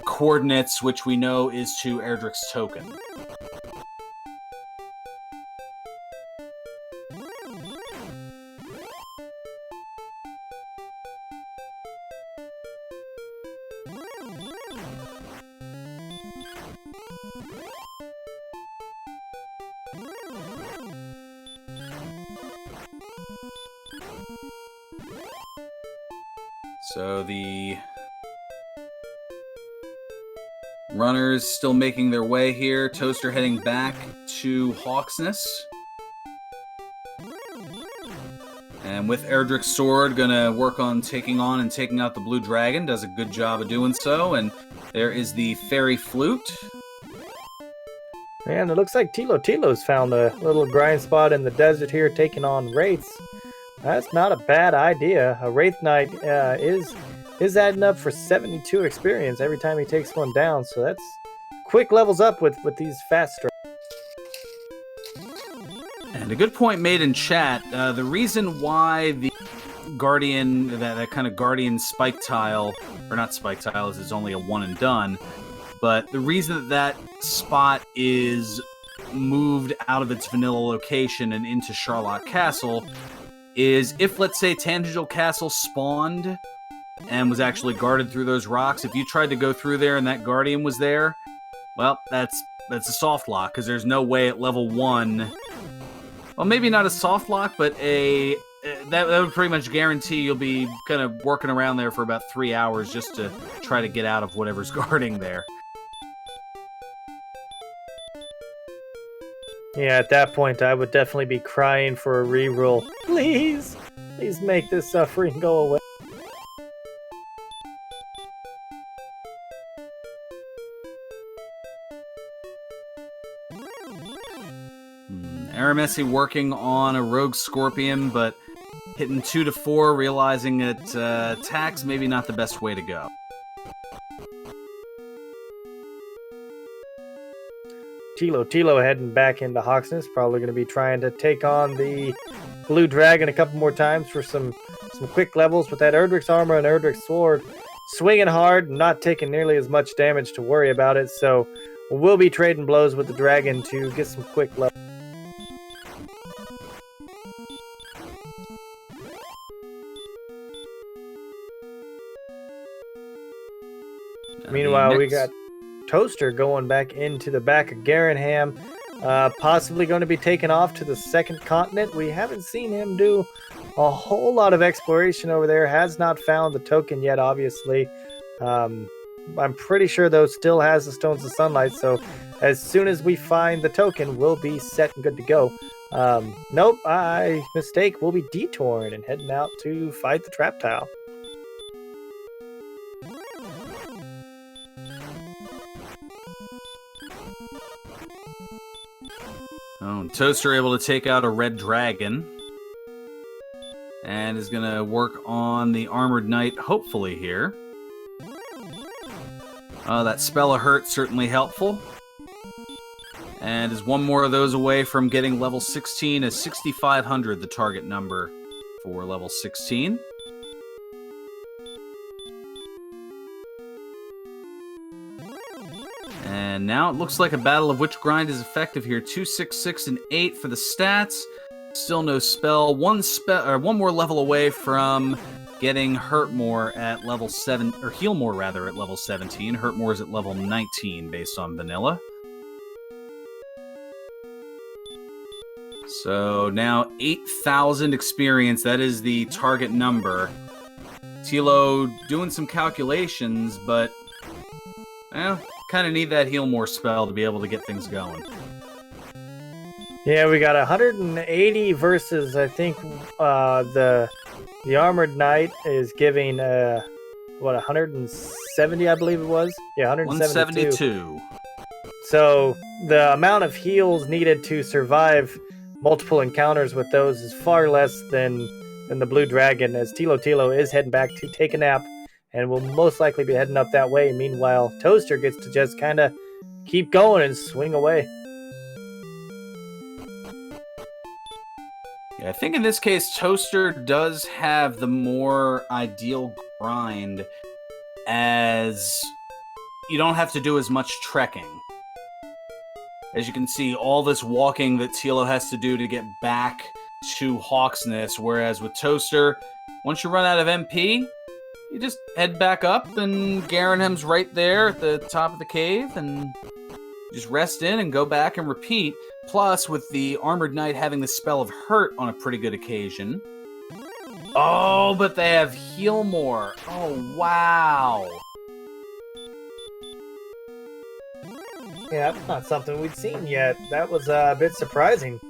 coordinates, which we know is to Erdrick's token. So the runners still making their way here. Toaster heading back to Hawksness. And with Erdrick's sword, gonna work on taking on and taking out the blue dragon. Does a good job of doing so. And there is the fairy flute. Man, it looks like Tilo's found a little grind spot in the desert here, taking on wraiths. That's not a bad idea. A Wraith Knight is adding up for 72 experience every time he takes one down, so that's quick levels up with these fast strikes. And a good point made in chat. The reason why the Guardian, that kind of Guardian spike tile, or not spike tile, is only a one and done, but the reason that spot is moved out of its vanilla location and into Charlotte Castle is if, let's say, Tangential Castle spawned and was actually guarded through those rocks, if you tried to go through there and that Guardian was there, well, that's a soft lock, because there's no way at level 1... Well, maybe not a soft lock, but that would pretty much guarantee you'll be kind of working around there for about 3 hours just to try to get out of whatever's guarding there. Yeah, at that point, I would definitely be crying for a reroll. Please make this suffering go away. Aramessi working on a Rogue Scorpion, but hitting 2 to 4, realizing that attacks maybe not the best way to go. Tilo heading back into Hawksness, probably going to be trying to take on the Blue Dragon a couple more times for some quick levels with that Erdrick's armor and Erdrick's sword. Swinging hard, not taking nearly as much damage to worry about it, so we'll be trading blows with the dragon to get some quick levels. Meanwhile, we got Toaster going back into the back of Garanham, possibly going to be taken off to the second continent. We haven't seen him do a whole lot of exploration over there. Has not found the token yet, obviously. I'm pretty sure, though, still has the Stones of Sunlight, so as soon as we find the token, we'll be set and good to go. Nope, mistake. We'll be detouring and heading out to fight the Trap Tile. Oh, Toaster able to take out a red dragon. And is going to work on the Armored Knight, hopefully, here. That Spell of Hurt certainly helpful. And is one more of those away from getting level 16, as 6,500 the target number for level 16. And now it looks like a Battle of Witch Grind is effective here. 2, 6, 6, and 8 for the stats. Still no spell. One more level away from getting Hurt More at level 7, or Heal More rather at level 17. Hurt More is at level 19 based on vanilla. So now 8,000 experience. That is the target number. Tilo doing some calculations, but well, kind of need that Heal More spell to be able to get things going. Yeah, we got 180 versus, I think, the Armored Knight is giving, 170, I believe it was? Yeah, 172. So the amount of heals needed to survive multiple encounters with those is far less than in the Blue Dragon, as Tilo is heading back to take a nap and will most likely be heading up that way. Meanwhile, Toaster gets to just kind of keep going and swing away. Yeah, I think in this case, Toaster does have the more ideal grind, as you don't have to do as much trekking. As you can see, all this walking that Tilo has to do to get back to Hawksness, whereas with Toaster, once you run out of MP, you just head back up, and Garanham's right there at the top of the cave, and just rest in and go back and repeat. Plus, with the Armored Knight having the spell of Hurt on a pretty good occasion. Oh, but they have Heal More. Oh, wow. Yeah, that's not something we'd seen yet. That was a bit surprising.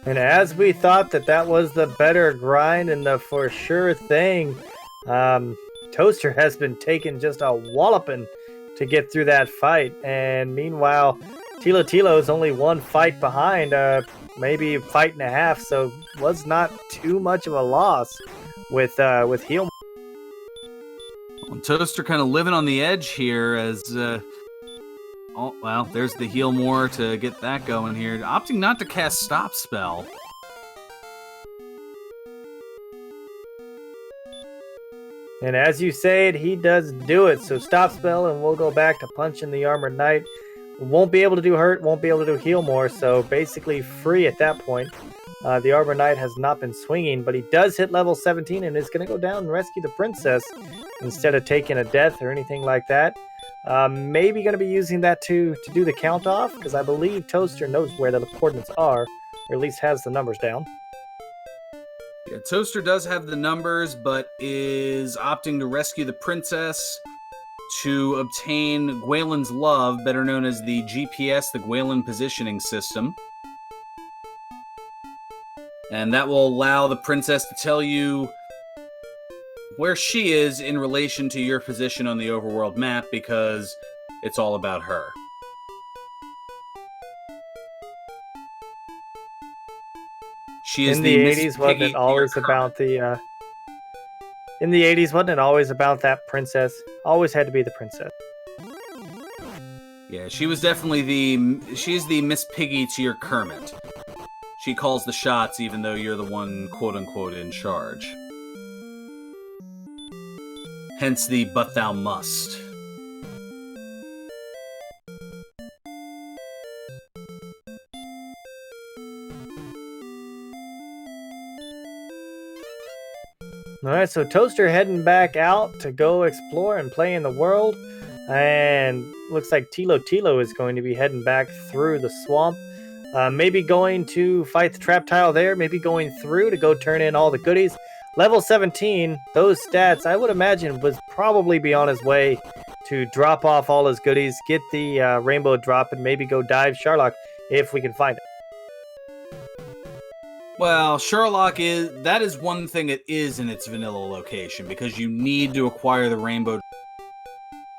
And as we thought that was the better grind and the for sure thing, Toaster has been taking just a walloping to get through that fight. And meanwhile, Tilo is only one fight behind, maybe a fight and a half, so was not too much of a loss with Heal. Well, Toaster kind of living on the edge here as... oh, well, there's the Heal More to get that going here. Opting not to cast Stop Spell. And as you say it, he does do it. So Stop Spell, and we'll go back to punching the Armored Knight. Won't be able to do Hurt, won't be able to do Heal More, so basically free at that point. The Armored Knight has not been swinging, but he does hit level 17 and is going to go down and rescue the princess instead of taking a death or anything like that. Maybe going to be using that to do the count off, because I believe Toaster knows where the coordinates are, or at least has the numbers down. Yeah, Toaster does have the numbers, but is opting to rescue the princess to obtain Gwaelin's Love, better known as the GPS, the Gwaelin Positioning System. And that will allow the princess to tell you where she is in relation to your position on the overworld map, because it's all about her. She is in the 80s, wasn't it always about the in the 80s, wasn't it always about that princess? Always had to be the princess. Yeah, she was definitely she's the Miss Piggy to your Kermit. She calls the shots even though you're the one quote-unquote in charge. Hence the "but thou must." Alright, so Toaster heading back out to go explore and play in the world. And looks like Tilo is going to be heading back through the swamp. Maybe going to fight the trap tile there. Maybe going through to go turn in all the goodies. Level 17, those stats, I would imagine, would probably be on his way to drop off all his goodies, get the rainbow drop, and maybe go dive Sharlock if we can find it. Well, Sherlock that is one thing it is in its vanilla location, because you need to acquire the rainbow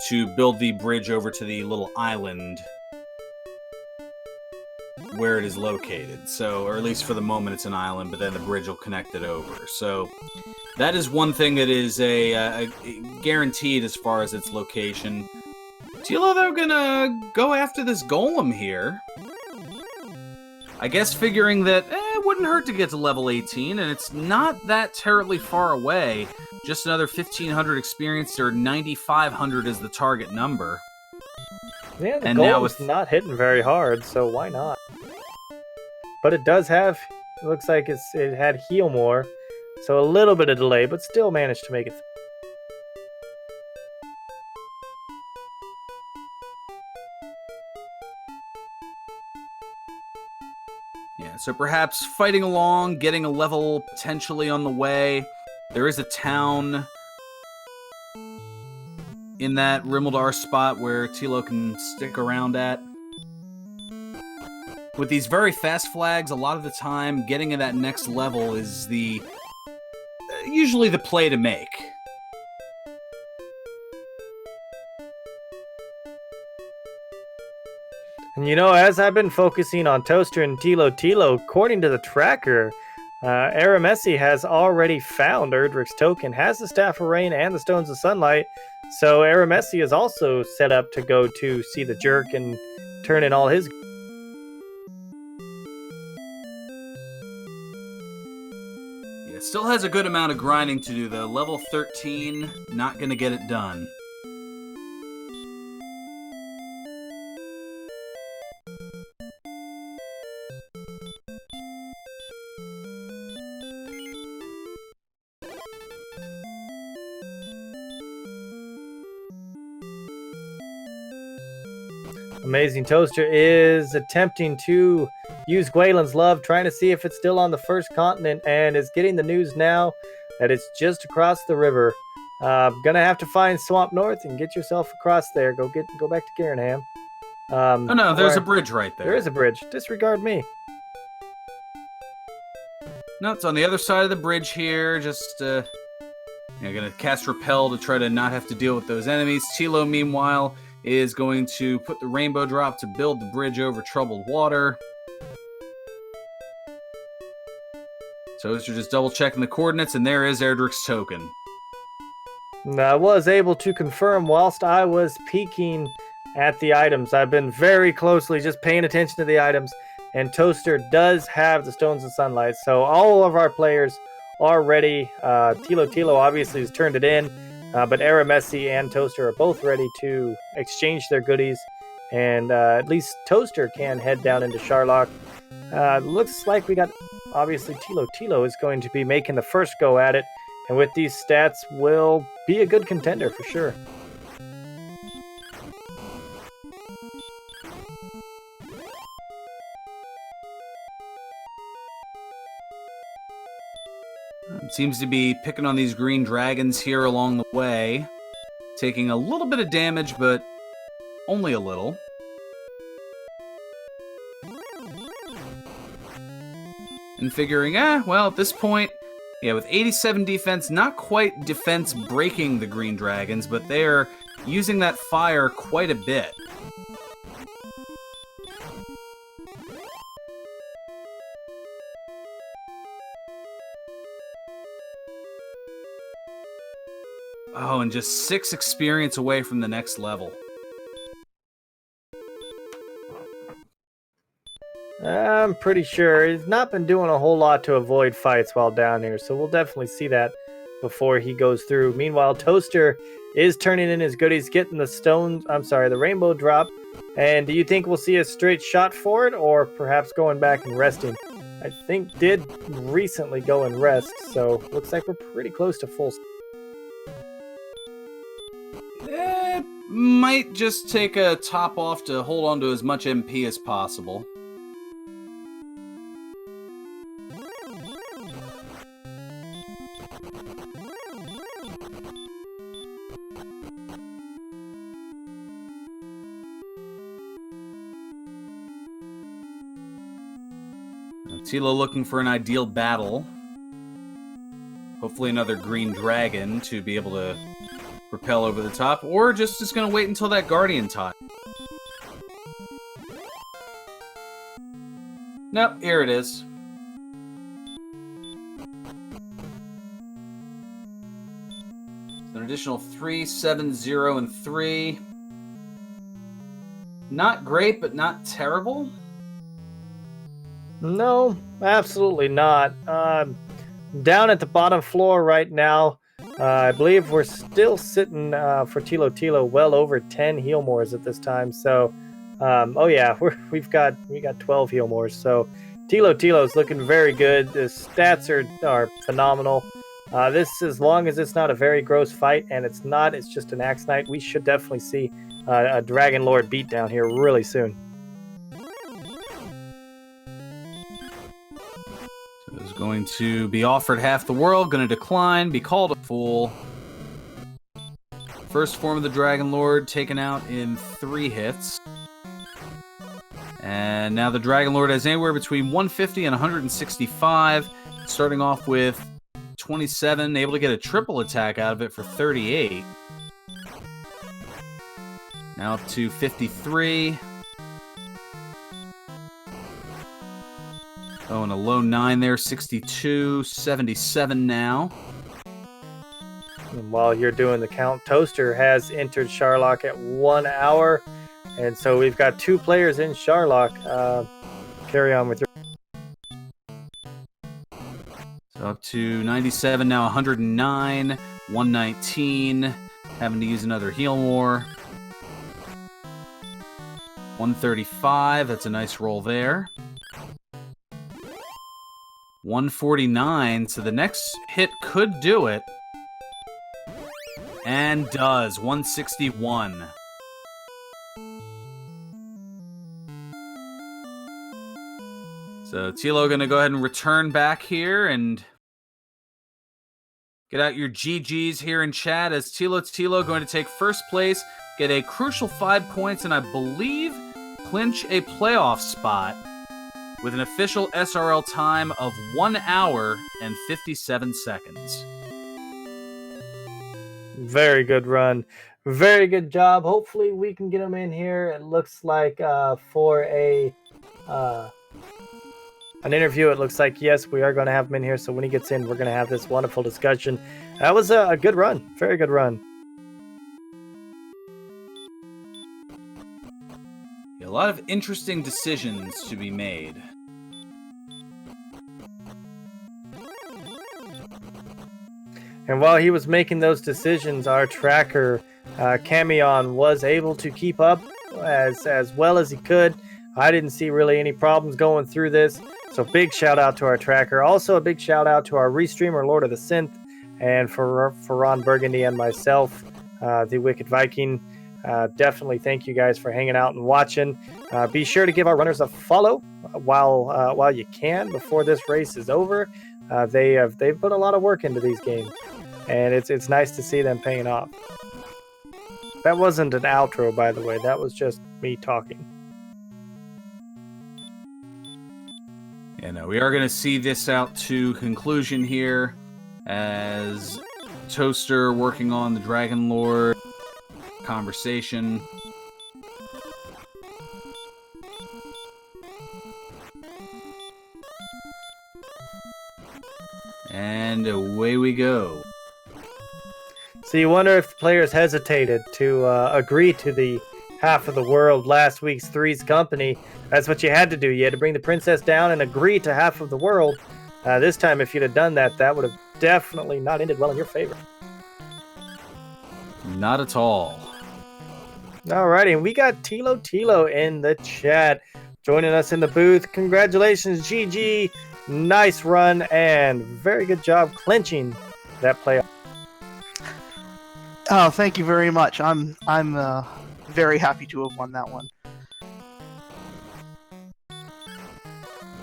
to build the bridge over to the little island where it is located. So, or at least for the moment it's an island, but then the bridge will connect it over. So that is one thing that is a guaranteed as far as its location. Tilo, though, gonna go after this golem here. I guess figuring that it wouldn't hurt to get to level 18, and it's not that terribly far away. Just another 1,500 experience, or 9,500 is the target number. Yeah, the golem's not hitting very hard, so why not? But it does have, it looks like it had Heal More, so a little bit of delay, but still managed to make it. Yeah, so perhaps fighting along, getting a level potentially on the way. There is a town in that Rimildar spot where Tilo can stick around at. With these very fast flags, a lot of the time, getting to that next level is usually the play to make. You know, as I've been focusing on Toaster and Tilo, according to the tracker, Aramessi has already found Erdrick's token, has the Staff of Rain and the Stones of Sunlight. So Aramessi is also set up to go to see the jerk and turn in all his. Yeah, it still has a good amount of grinding to do, though. Level 13, not going to get it done. Amazing Toaster is attempting to use Gwaelin's love, trying to see if it's still on the first continent, and is getting the news now that it's just across the river. Gonna have to find Swamp North and get yourself across there. Go back to Garenham. Oh no, there's a bridge right there. There is a bridge. Disregard me. No, it's on the other side of the bridge here. Just gonna cast Repel to try to not have to deal with those enemies. Tilo, meanwhile, is going to put the Rainbow Drop to build the bridge over troubled water. Toaster just double checking the coordinates, and there is Erdrick's token. I was able to confirm whilst I was peeking at the items. I've been very closely just paying attention to the items, and Toaster does have the Stones of Sunlight. So all of our players are ready. Tilo obviously has turned it in, but Aramessi and Toaster are both ready to exchange their goodies, and at least Toaster can head down into Sharlock. Looks like we got, obviously, Tilo is going to be making the first go at it, and with these stats will be a good contender for sure. Seems to be picking on these green dragons here along the way. Taking a little bit of damage, but only a little. And figuring, well, at this point, yeah, with 87 defense, not quite defense breaking the green dragons, but they're using that fire quite a bit. Oh, and just 6 experience away from the next level. I'm pretty sure he's not been doing a whole lot to avoid fights while down here, so we'll definitely see that before he goes through. Meanwhile, Toaster is turning in his goodies, getting the Rainbow Drop. And do you think we'll see a straight shot for it, or perhaps going back and resting? I think did recently go and rest, so looks like we're pretty close to full. Might just take a top off to hold on to as much MP as possible. Tilo looking for an ideal battle. Hopefully another green dragon to be able to repel over the top, or just going to wait until that Guardian time. Nope, here it is. An additional 3, 7, 0, and 3. Not great, but not terrible. No, absolutely not. Down at the bottom floor right now, I believe we're still sitting for Tilo well over 10 heal mores at this time. So, oh yeah, we got 12 heal mores. So Tilo is looking very good. The stats are phenomenal. This, as long as it's not a very gross fight, and it's just an Axe Knight, we should definitely see a Dragon Lord beatdown here really soon. Going to be offered half the world, going to decline, be called a fool. First form of the Dragon Lord taken out in 3 hits. And now the Dragon Lord has anywhere between 150 and 165, starting off with 27, able to get a triple attack out of it for 38. Now up to 53. Oh, and a low 9 there, 62, 77 now. And while you're doing the count, Toaster has entered Sharlock at 1 hour. And so we've got 2 players in Sharlock. Carry on with your... So up to 97 now, 109, 119. Having to use another heal more. 135, that's a nice roll there. 149, so the next hit could do it. And does, 161. So Tilo gonna go ahead and return back here and get out your GGs here in chat as Tilo going to take first place, get a crucial 5 points, and I believe clinch a playoff spot with an official SRL time of 1 hour and 57 seconds. Very good run. Very good job. Hopefully we can get him in here. It looks like for an interview, it looks like, yes, we are going to have him in here. So when he gets in, we're going to have this wonderful discussion. That was a good run. Very good run. A lot of interesting decisions to be made. And while he was making those decisions, our tracker, Camion, was able to keep up as well as he could. I didn't see really any problems going through this. So big shout out to our tracker. Also a big shout out to our restreamer, Lord of the Synth, and for Ron Burgundy and myself, the Wicked Viking. Definitely thank you guys for hanging out and watching. Be sure to give our runners a follow while you can before this race is over. They've put a lot of work into these games, and it's nice to see them paying off. That wasn't an outro, by the way. That was just me talking. And we are going to see this out to conclusion here as Toaster working on the Dragon Lord conversation. And away we go. So you wonder if the players hesitated to agree to the half of the world last week's Three's Company. That's what you had to do. You had to bring the princess down and agree to half of the world. This time, if you'd have done that, that would have definitely not ended well in your favor. Not at all. Alrighty, and we got Tilo in the chat joining us in the booth. Congratulations, GG. Nice run and very good job clinching that playoff. Oh, thank you very much. I'm very happy to have won that one.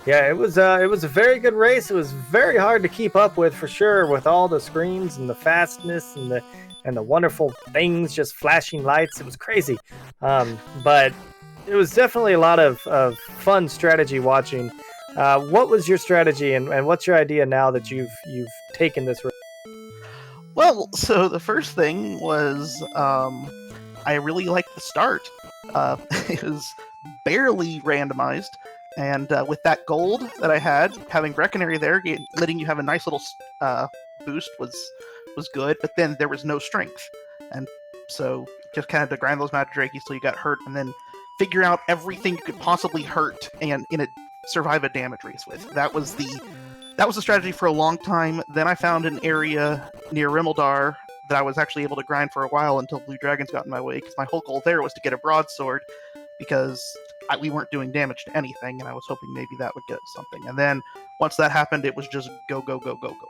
Yeah, it was a very good race. It was very hard to keep up with for sure, with all the screens and the fastness and the wonderful things, just flashing lights. It was crazy, but it was definitely a lot of fun strategy watching. What was your strategy, and what's your idea now that you've taken this race? Well, so the first thing was I really liked the start. It was barely randomized, and with that gold that I had, having Breckenary there, letting you have a nice little boost was good, but then there was no strength, and so just kind of to grind those magic drakies till you got hurt, and then figure out everything you could possibly hurt and survive a damage race with. That was the strategy for a long time. Then I found an area near Rimmildar that I was actually able to grind for a while until Blue Dragons got in my way, because my whole goal there was to get a broadsword, because we weren't doing damage to anything, and I was hoping maybe that would get something. And then once that happened, it was just go, go, go, go, go.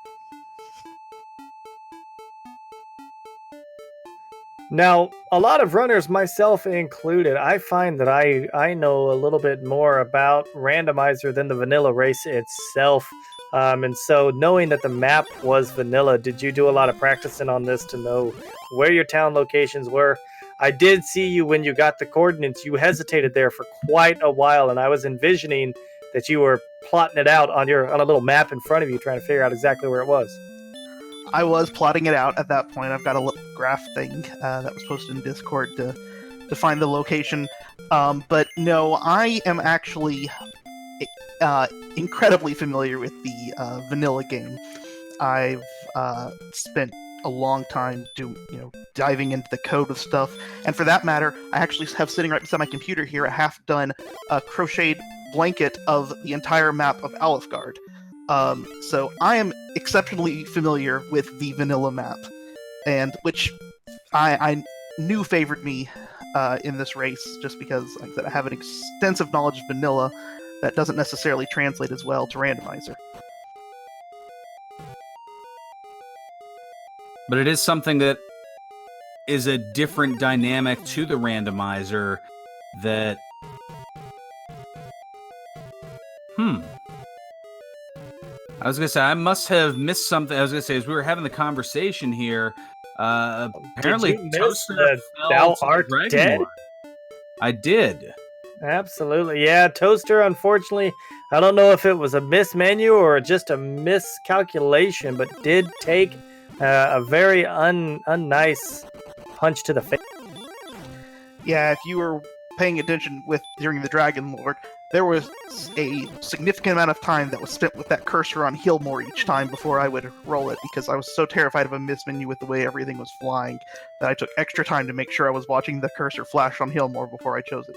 Now, a lot of runners, myself included, I find that I know a little bit more about Randomizer than the vanilla race itself. And so knowing that the map was vanilla, did you do a lot of practicing on this to know where your town locations were? I did see you when you got the coordinates. You hesitated there for quite a while, and I was envisioning that you were plotting it out on a little map in front of you, trying to figure out exactly where it was. I was plotting it out at that point. I've got a little graph thing that was posted in Discord to find the location. But no, I am actually... incredibly familiar with the vanilla game. I've spent a long time diving into the code of stuff, and for that matter, I actually have sitting right beside my computer here a half-done crocheted blanket of the entire map of Alefgard. So I am exceptionally familiar with the vanilla map, and which I knew favored me in this race, just because, like I said, I have an extensive knowledge of vanilla that doesn't necessarily translate as well to Randomizer. But it is something that is a different dynamic to the randomizer that... I was going to say, I must have missed something. I was going to say, as we were having the conversation here, apparently Did you miss Toaster the fell Thou to the Art Dragon Dead? Lord. I did. Absolutely. Yeah, Toaster, unfortunately, I don't know if it was a mismenu or just a miscalculation, but did take a very unnice punch to the face. Yeah, if you were paying attention during the Dragon Lord, there was a significant amount of time that was spent with that cursor on Healmore each time before I would roll it, because I was so terrified of a mismenu with the way everything was flying that I took extra time to make sure I was watching the cursor flash on Healmore before I chose it.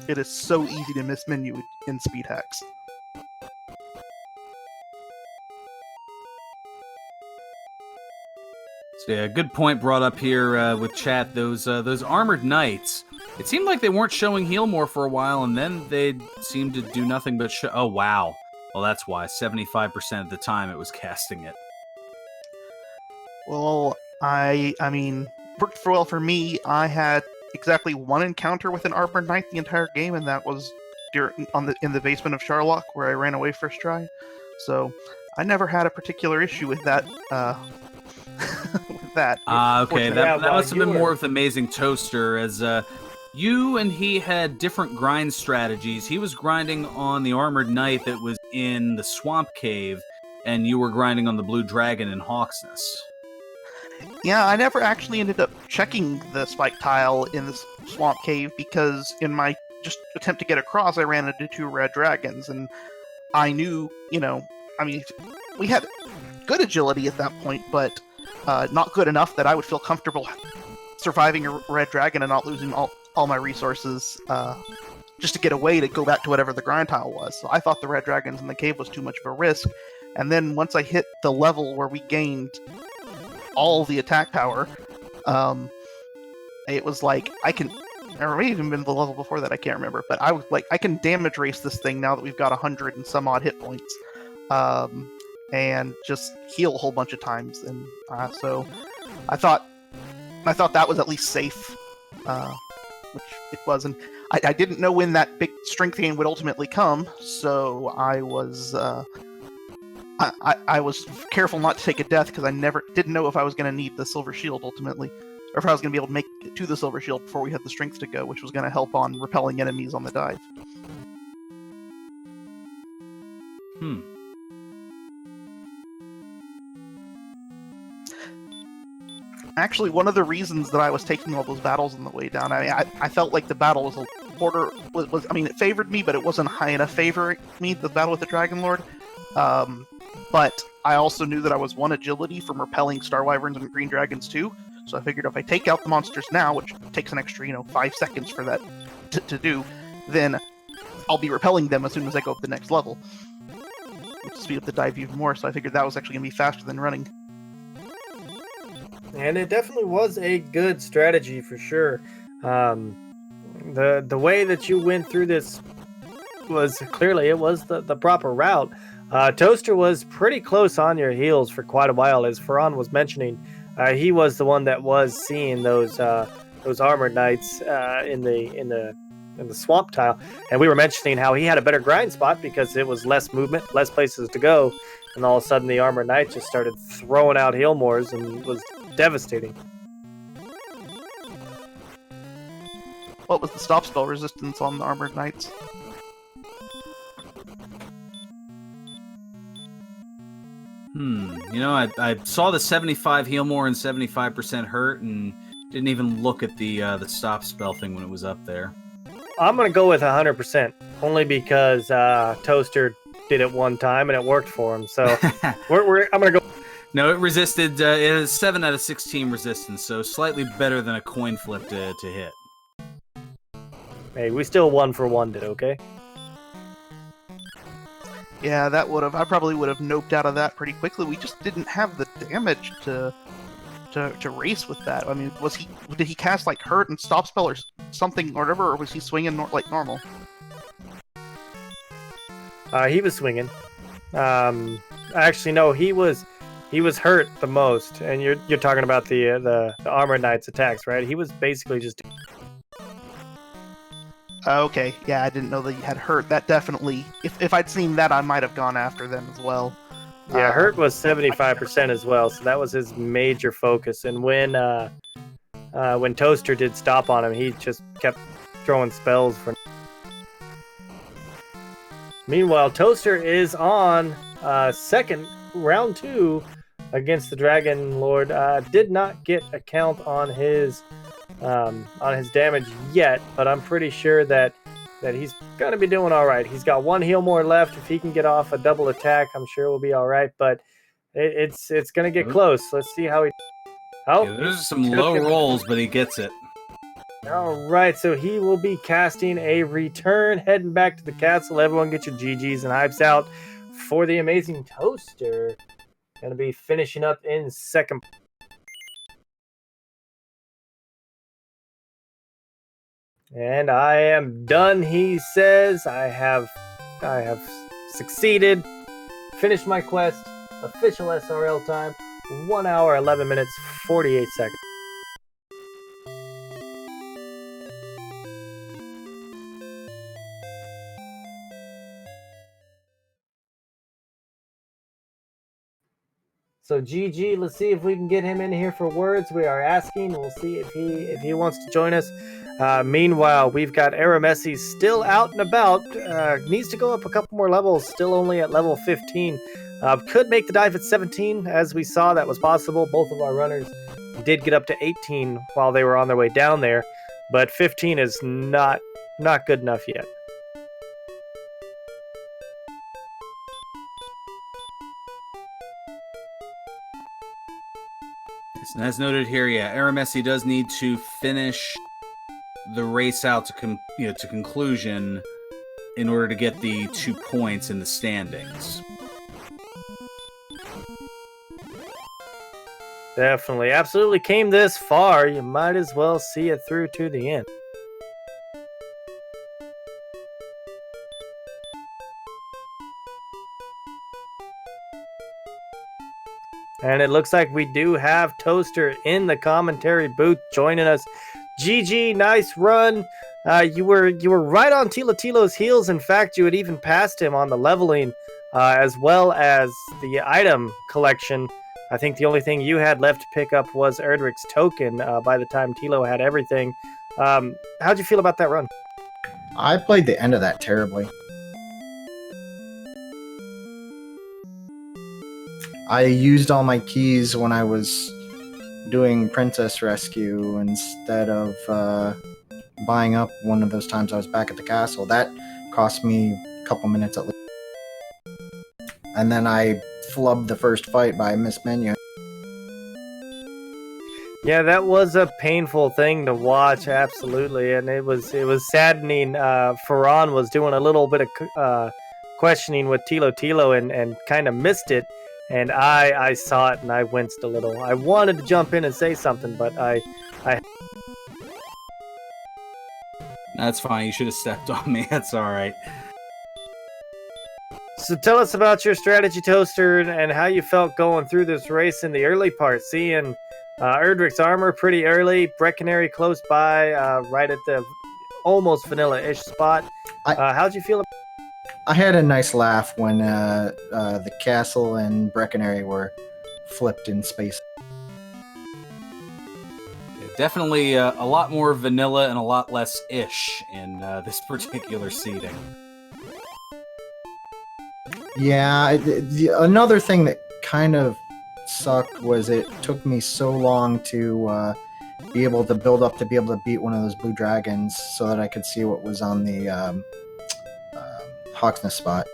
It is so easy to mismenu in speed hacks. So yeah, good point brought up here with chat. Those armored knights. It seemed like they weren't showing Healmore for a while, and then they seemed to do nothing but show. Oh wow! Well, that's why 75% of the time it was casting it. Well, I mean, worked well for me. I had exactly one encounter with an armored knight the entire game, and that was in the basement of Sharlock, where I ran away first try. So I never had a particular issue with that. With that. Okay, that must have been more with Amazing Toaster, as you and he had different grind strategies. He was grinding on the armored knight that was in the swamp cave, and you were grinding on the blue dragon in Hawksness. Yeah, I never actually ended up checking the spike tile in the swamp cave, because in my just attempt to get across, I ran into 2 red dragons, and I knew, we had good agility at that point, but not good enough that I would feel comfortable surviving a red dragon and not losing all my resources just to get away to go back to whatever the grind tile was. So I thought the red dragons in the cave was too much of a risk, and then once I hit the level where we gained all the attack power, it was like, or maybe even been the level before that, I can't remember, but I was like, I can damage race this thing now that we've got 100 and some odd hit points, and just heal a whole bunch of times, and so I thought that was at least safe, which it wasn't. I didn't know when that big strength gain would ultimately come, so I was I was careful not to take a death, because I didn't know if I was going to need the silver shield ultimately, or if I was going to be able to make it to the silver shield before we had the strength to go, which was going to help on repelling enemies on the dive. Actually, one of the reasons that I was taking all those battles on the way down, I felt like the battle was it favored me, but it wasn't high enough favoring me, the battle with the Dragon Lord. But I also knew that I was 1 agility from repelling Star Wyverns and Green Dragons too, so I figured if I take out the monsters now, which takes an extra, 5 seconds for that to do, then I'll be repelling them as soon as I go up the next level, which will speed up the dive even more, so I figured that was actually going to be faster than running. And it definitely was a good strategy for sure. The way that you went through this was clearly the proper route. Toaster was pretty close on your heels for quite a while, as Farhan was mentioning. He was the one that was seeing those armored knights in the swamp tile, and we were mentioning how he had a better grind spot because it was less movement, less places to go, and all of a sudden the armored knight just started throwing out Healmores and was devastating. What was the stop spell resistance on the armored knights? I saw the 75 Healmore and 75% hurt, and didn't even look at the stop spell thing when it was up there. I'm gonna go with 100%, only because Toaster did it one time and it worked for him. So I'm gonna go. No, it resisted. It has 7 out of 16 resistance, so slightly better than a coin flip to hit. Hey, we still 1 for 1 did, okay? Yeah, that would have. I probably would have noped out of that pretty quickly. We just didn't have the damage to race with that. I mean, did he cast like hurt and stop spell or something or whatever, or was he swinging like normal? He was swinging. Actually, no, he was hurt the most, and you're talking about the Armored Knight's attacks, right? He was basically just. Okay, yeah, I didn't know that he had hurt. That definitely, if I'd seen that, I might have gone after them as well. Yeah, hurt was 75% as well, so that was his major focus. And when Toaster did stop on him, he just kept throwing spells for. Meanwhile, Toaster is on second round 2 against the Dragon Lord. Did not get a count on his damage yet, but I'm pretty sure that he's gonna be doing all right. He's got 1 heal more left. If he can get off a double attack, I'm sure we'll be all right. But it's gonna get close. Let's see how he. Oh, yeah, there's some low rolls, but he gets it. All right, so he will be casting a return, heading back to the castle. Everyone get your GGs and hypes out for the amazing Toaster. Gonna be finishing up in second. And I am done, he says. I have succeeded. Finished my quest. Official SRL time. 1 hour, 11 minutes, 48 seconds. So GG, let's see if we can get him in here for words. We are asking. We'll see if he wants to join us. Meanwhile, we've got Aramessi still out and about. Needs to go up a couple more levels. Still only at level 15. Could make the dive at 17, as we saw that was possible. Both of our runners did get up to 18 while they were on their way down there, but 15 is not good enough yet. As noted here, yeah, Aramessi does need to finish the race out to conclusion in order to get the 2 points in the standings. Definitely, absolutely came this far. You might as well see it through to the end. And it looks like we do have Toaster in the commentary booth joining us. GG, nice run. You were right on Tilo's heels. In fact, you had even passed him on the leveling, as well as the item collection. I think the only thing you had left to pick up was Erdrick's token by the time Tilo had everything. How'd you feel about that run? I played the end of that terribly. I used all my keys when I was doing Princess Rescue instead of buying up one of those times I was back at the castle. That cost me a couple minutes at least. And then I flubbed the first fight by mismenu. Yeah, that was a painful thing to watch, absolutely, and it was saddening. Ferran was doing a little bit of questioning with Tilo and kind of missed it. And I saw it and I winced a little. I wanted to jump in and say something, but I... That's fine. You should have stepped on me. That's all right. So tell us about your strategy, Toaster, and how you felt going through this race in the early part. Seeing Erdrick's armor pretty early, Breckenary close by, right at the almost vanilla-ish spot. How'd you feel about... I had a nice laugh when the castle and Breckenary were flipped in space. Definitely a lot more vanilla and a lot less ish in this particular seating. Yeah, another thing that kind of sucked was it took me so long to be able to build up to be able to beat one of those blue dragons so that I could see what was on the Hawksnest spot.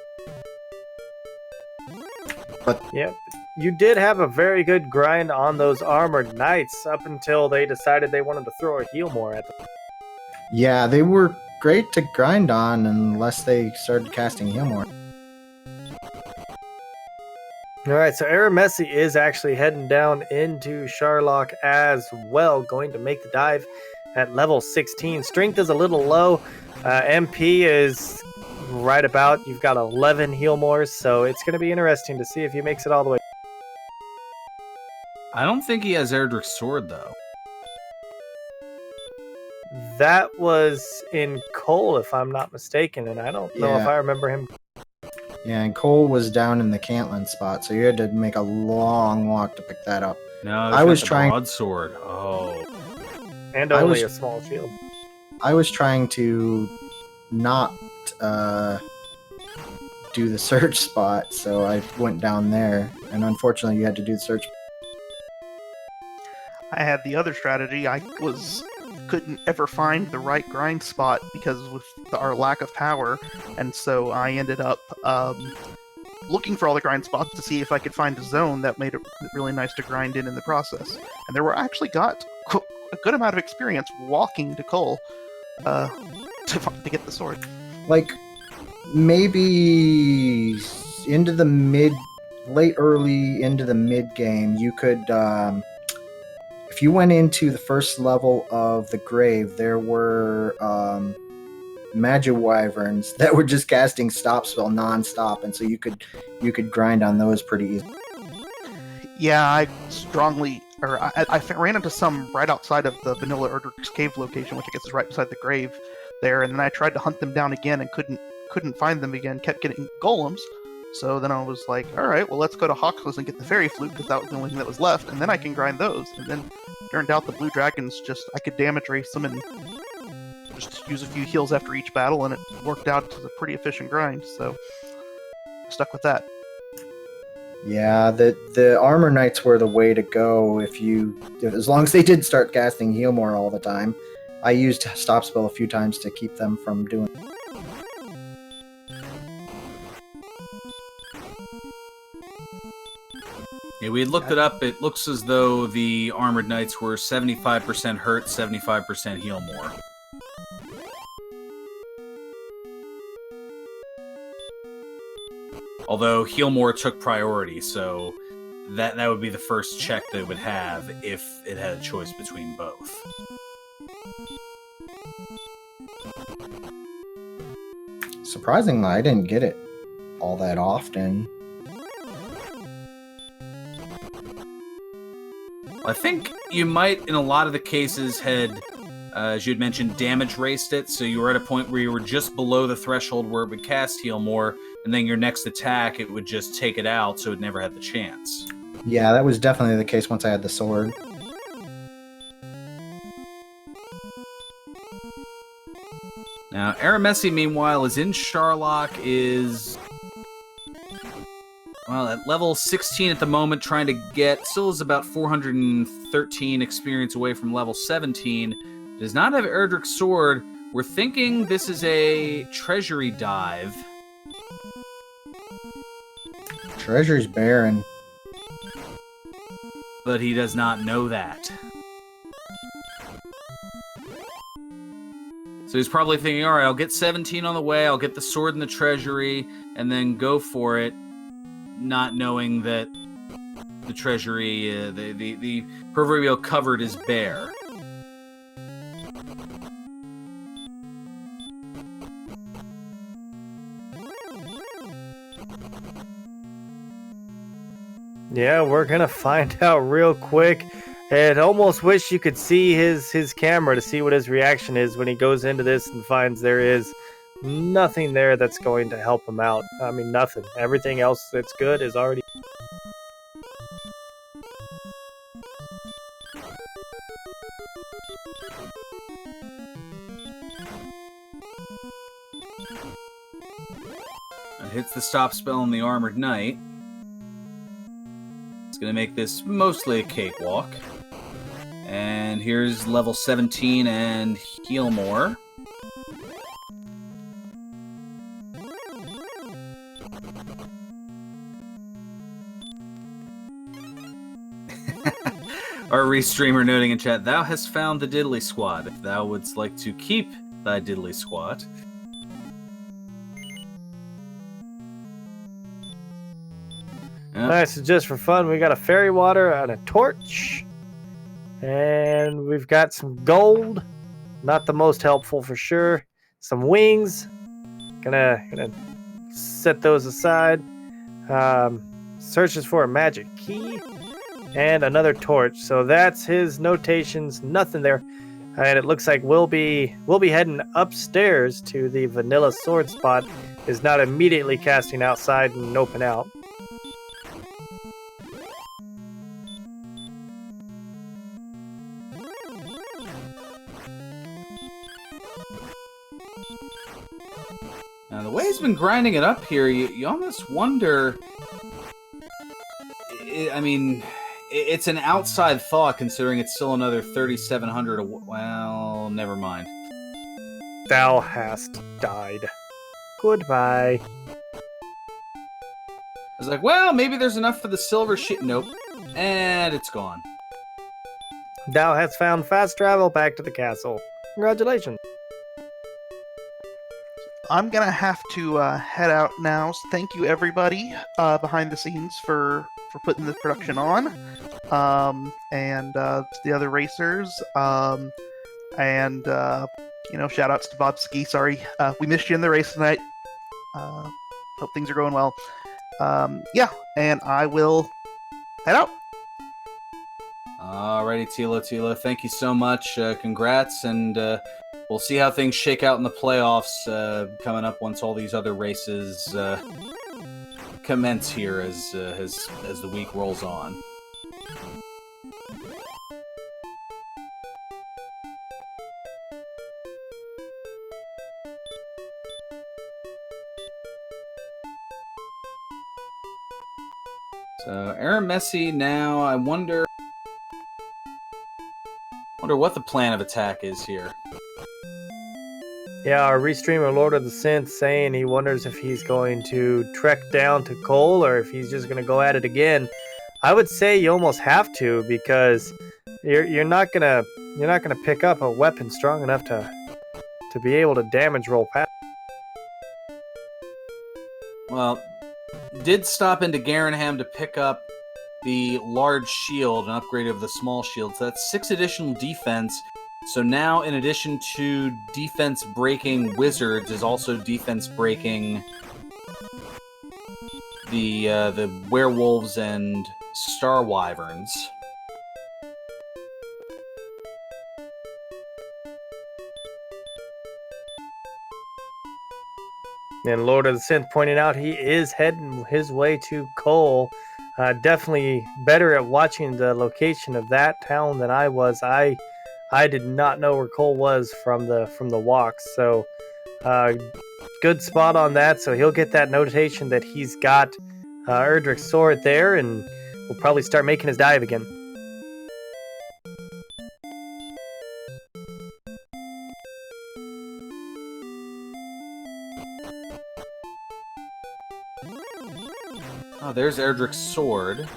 But Yep. You did have a very good grind on those armored knights up until they decided they wanted to throw a heal more at them. yeah, they were great to grind on unless they started casting heal more. All right, so Aramessi is actually heading down into Sharlock as well, going to make the dive at level 16. Strength is a little low. MP is right about. You've got 11 heal mores, so it's going to be interesting to see if he makes it all the way. I don't think he has Erdrick's sword, though. That was in Cole, if I'm not mistaken, and I don't know if Yeah. I remember him. Yeah, and Cole was down in the Cantland spot, so you had to make a long walk to pick that up. No, I was trying- broadsword. Oh. And I only was- a small shield. I was trying to not do the search spot, so I went down there, and unfortunately you had to do the search. I had the other strategy. Couldn't ever find the right grind spot because with our lack of power, and so I ended up looking for all the grind spots to see if I could find a zone that made it really nice to grind in the process. And there were actually got a good amount of experience walking to Cole to get the sword. Like, maybe into the early into the mid game, you could, if you went into the first level of the grave, there were Magi Wyverns that were just casting stop spell non-stop, and so you could grind on those pretty easily. Yeah, I ran into some right outside of the Vanilla Erdrick's cave location, which I guess is right beside the grave there, and then I tried to hunt them down again and couldn't find them again, kept getting golems. So then I was like, alright, well let's go to Hawksnest and get the fairy flute, because that was the only thing that was left, and then I can grind those. And then turned out the blue dragons I could damage race them and just use a few heals after each battle, and it worked out to a pretty efficient grind, so I stuck with that. Yeah, the armor knights were the way to go as long as they did start casting heal more all the time. I used stop spell a few times to keep them from doing. Yeah, we had looked it up. It looks as though the armored knights were 75% hurt, 75% heal more. Although heal more took priority, so that would be the first check that it would have if it had a choice between both. Surprisingly, I didn't get it all that often. I think you might, in a lot of the cases, had, as you had mentioned, damage raced it, so you were at a point where you were just below the threshold where it would cast heal more, and then your next attack, it would just take it out, so it never had the chance. Yeah, that was definitely the case once I had the sword. Now, Aramessi, meanwhile, is in Sharlock, well, at level 16 at the moment, trying to still is about 413 experience away from level 17. Does not have Erdrick's sword. We're thinking this is a treasury dive. Treasure's barren. But he does not know that. So he's probably thinking, alright, I'll get 17 on the way, I'll get the sword in the treasury, and then go for it, not knowing that the treasury, the proverbial cupboard is bare. Yeah, we're gonna find out real quick. And almost wish you could see his camera to see what his reaction is when he goes into this and finds there is nothing there that's going to help him out. I mean, nothing. Everything else that's good is already... It hits the stop spell on the Armored Knight. It's going to make this mostly a cakewalk. And here's level 17 and heal more. Our restreamer noting in chat, thou hast found the diddly squad. If thou wouldst like to keep thy diddly squat. Yep. Alright, so just for fun, we got a fairy water and a torch. And we've got some gold. Not the most helpful for sure. Some wings. Gonna set those aside. Searches for a magic key. And another torch. So that's his notations. Nothing there. And it looks like we'll be heading upstairs to the vanilla sword spot. Is not immediately casting outside and open out. Now, the way he's been grinding it up here, you almost wonder... I mean, it's an outside thought, considering it's still another 3,700... Well, never mind. Thou hast died. Goodbye. I was like, well, maybe there's enough for the silver shit. Nope. And it's gone. Thou hast found fast travel back to the castle. Congratulations. I'm gonna have to head out now. So thank you, everybody, behind the scenes for putting this production on, and to the other racers, and shout outs to Bob Ski. Sorry, we missed you in the race tonight. Hope things are going well. Yeah, and I will head out. Alrighty, Tilo, thank you so much. Congrats, and we'll see how things shake out in the playoffs coming up once all these other races commence here as the week rolls on. So Aaron Messi now, I wonder what the plan of attack is here. Yeah, our restreamer Lord of the Synth saying he wonders if he's going to trek down to Cole or if he's just going to go at it again. I would say you almost have to, because you're not gonna pick up a weapon strong enough to be able to damage roll past. Well, did stop into Garenham to pick up the large shield, an upgrade of the small shield. So that's 6 additional defense. So now, in addition to defense breaking wizards, is also defense breaking the werewolves and star wyverns. And Lord of the Synth pointing out he is heading his way to Cole. Definitely better at watching the location of that town than I was. I did not know where Cole was from the walk. So good spot on that. So he'll get that notation that he's got Erdrick's sword there, and we'll probably start making his dive again. Oh, there's Erdrick's sword.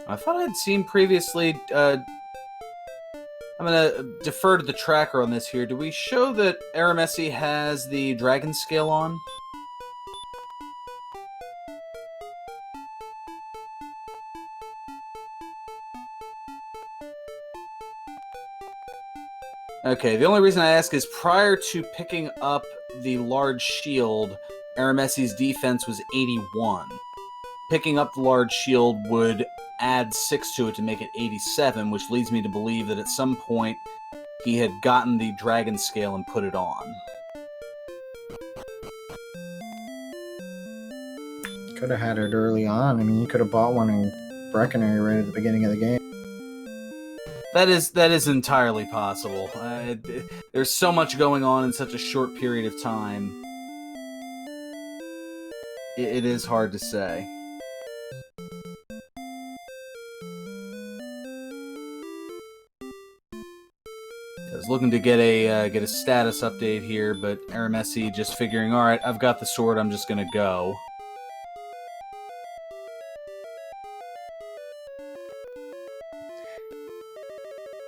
I thought I'd seen previously... I'm going to defer to the tracker on this here. Do we show that Aramessi has the dragon scale on? Okay, the only reason I ask is prior to picking up the large shield, Aramessi's defense was 81. Picking up the large shield would add 6 to it to make it 87, which leads me to believe that at some point he had gotten the dragon scale and put it on. Could have had it early on. I mean, you could have bought one in Breckenary right at the beginning of the game. That is entirely possible. There's so much going on in such a short period of time. It is hard to say. I was looking to get a status update here, but Aramesi just figuring, all right, I've got the sword, I'm just gonna go.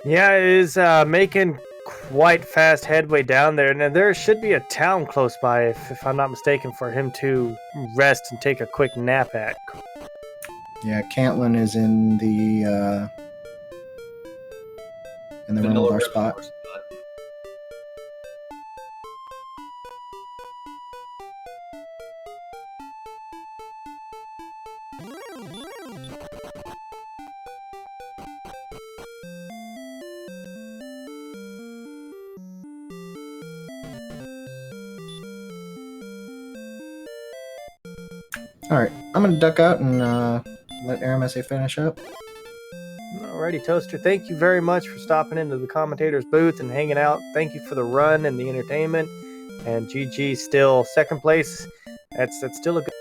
Yeah, it is making quite fast headway down there. Now, there should be a town close by, if I'm not mistaken, for him to rest and take a quick nap at. Yeah, Cantlin is in the middle of our spot. Alright, I'm gonna duck out and let Aramese finish up. Alrighty, Toaster. Thank you very much for stopping into the commentator's booth and hanging out. Thank you for the run and the entertainment. And GG still second place. That's still a good.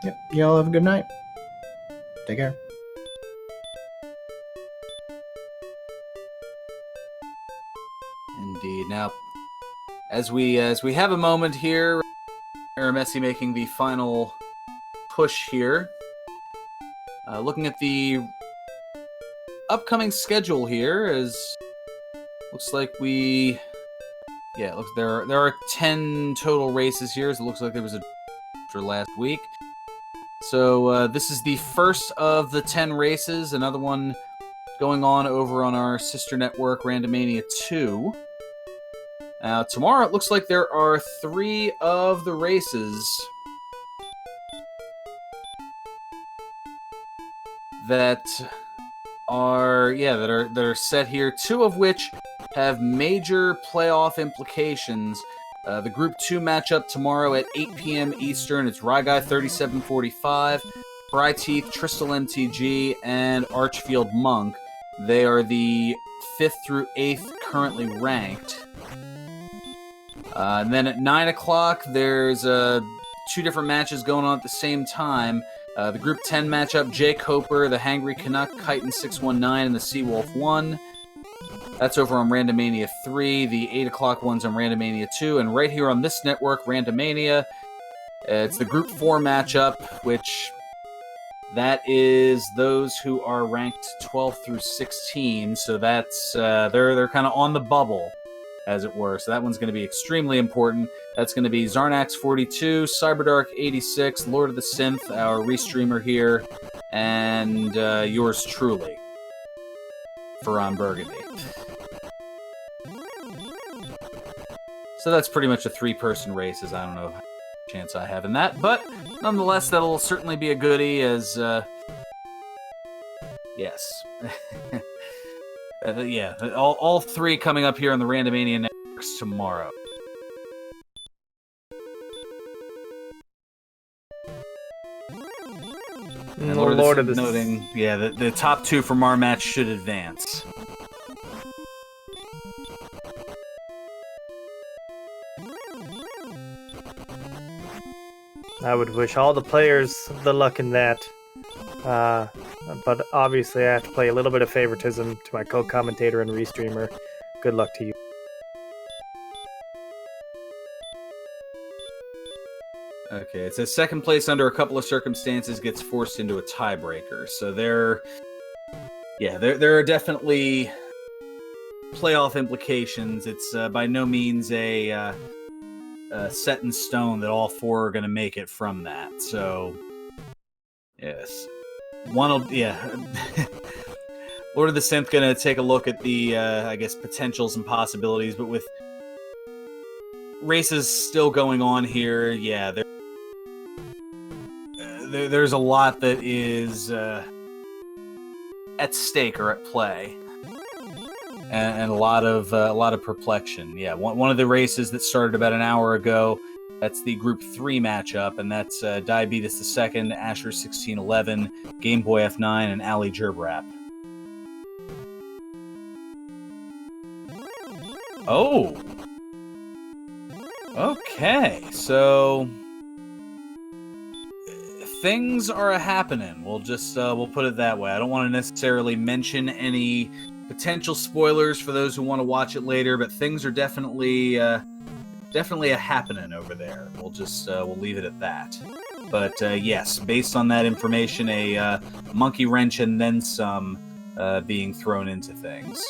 Yep, y'all have a good night. Take care. Indeed. Now, as we have a moment here, Aramesi making the final push here. Looking at the upcoming schedule here, looks like there are 10 total races here. As it looks like there was a for last week. So this is the first of the 10 races. Another one going on over on our sister network, Randomania 2. Tomorrow it looks like there are 3 of the races that are set here, 2 of which have major playoff implications. The Group 2 matchup tomorrow at 8 p.m. Eastern. It's Ryguy 3745, Fryteeth, Tristal MTG, and Archfield Monk. They are the 5th through 8th currently ranked. And then at 9 o'clock, there's 2 different matches going on at the same time. The Group 10 matchup, Jay Coper, the Hangry Canuck, Chitin 619, and the Seawolf 1. That's over on Randomania 3. The 8 o'clock one's on Randomania 2. And right here on this network, Randomania, it's the Group 4 matchup, which that is those who are ranked 12 through 16. So that's they're kind of on the bubble, as it were. So that one's going to be extremely important. That's going to be Zarnax 42, Cyberdark 86, Lord of the Synth, our restreamer here, and yours truly, Ferran Burgundy. So that's pretty much a 3-person race, as I don't know how much chance I have in that. But nonetheless, that'll certainly be a goodie, as, yes. Yeah, all 3 coming up here on the Randomania networks tomorrow. And Lord of the noting, yeah, the top 2 from our match should advance. I would wish all the players the luck in that. But obviously I have to play a little bit of favoritism to my co-commentator and restreamer. Good luck to you. Okay, it says second place under a couple of circumstances gets forced into a tiebreaker. So there are definitely playoff implications. It's by no means a set in stone that all 4 are going to make it from that. So, yes. Lord of the Synth going to take a look at the, I guess, potentials and possibilities, but with races still going on here, yeah, there's a lot that is at stake or at play. And a lot of perplexion. Yeah, one of the races that started about an hour ago, that's the Group 3 matchup, and that's Diabetes II, Asher 1611, Game Boy F9, and Ali Gerbrap. Oh! Okay, so things are happening. We'll just we'll put it that way. I don't want to necessarily mention any potential spoilers for those who want to watch it later, but things are definitely a happening over there. We'll leave it at that. But yes, based on that information, a monkey wrench and then some being thrown into things.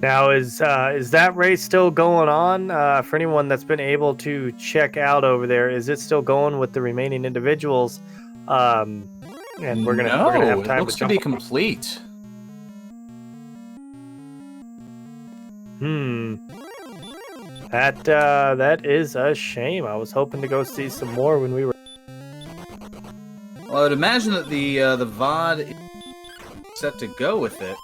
Now, is that race still going on? For anyone that's been able to check out over there, is it still going with the remaining individuals? And we're gonna have time it looks to be complete. That is a shame. I was hoping to go see some more when we were. Well, I would imagine that the VOD is set to go with it.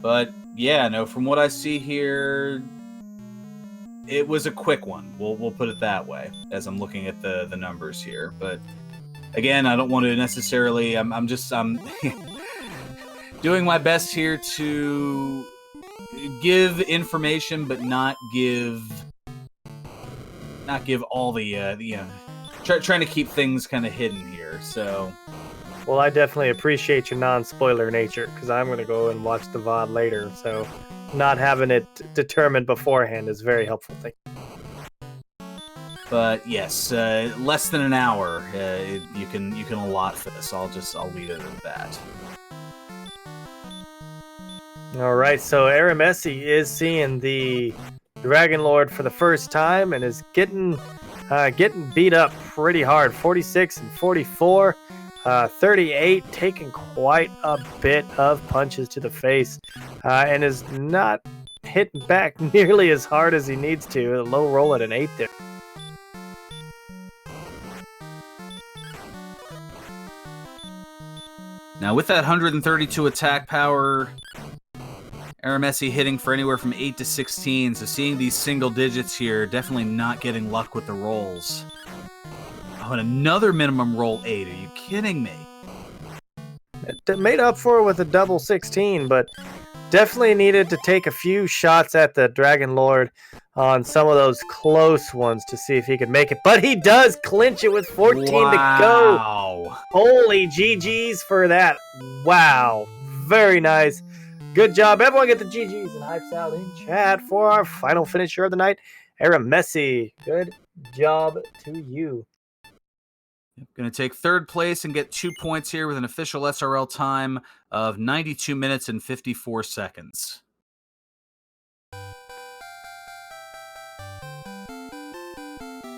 But yeah, no, from what I see here, it was a quick one. We'll put it that way as I'm looking at the numbers here. But again, I don't want to necessarily. I'm doing my best here to give information, but not give all the trying to keep things kind of hidden here. So. Well, I definitely appreciate your non-spoiler nature, because I'm going to go and watch the VOD later, so not having it determined beforehand is very helpful. Thank you. But yes, less than an hour you can allot for this. I'll leave it at that. All right, so Aramessi is seeing the Dragon Lord for the first time and is getting beat up pretty hard. 46 and 44. 38, taking quite a bit of punches to the face, and is not hitting back nearly as hard as he needs to. A low roll at an 8 there. Now, with that 132 attack power, Aramessi hitting for anywhere from 8 to 16, so seeing these single digits here, definitely not getting luck with the rolls. Oh, and another minimum roll 8. Are you kidding me? It made up for it with a double 16, but definitely needed to take a few shots at the Dragon Lord on some of those close ones to see if he could make it. But he does clinch it with 14 to go. Holy GG's for that. Wow. Very nice. Good job. Everyone get the GG's and hypes out in chat for our final finisher of the night, Aramessi. Good job to you. Going to take third place and get 2 points here with an official SRL time of 92 minutes and 54 seconds.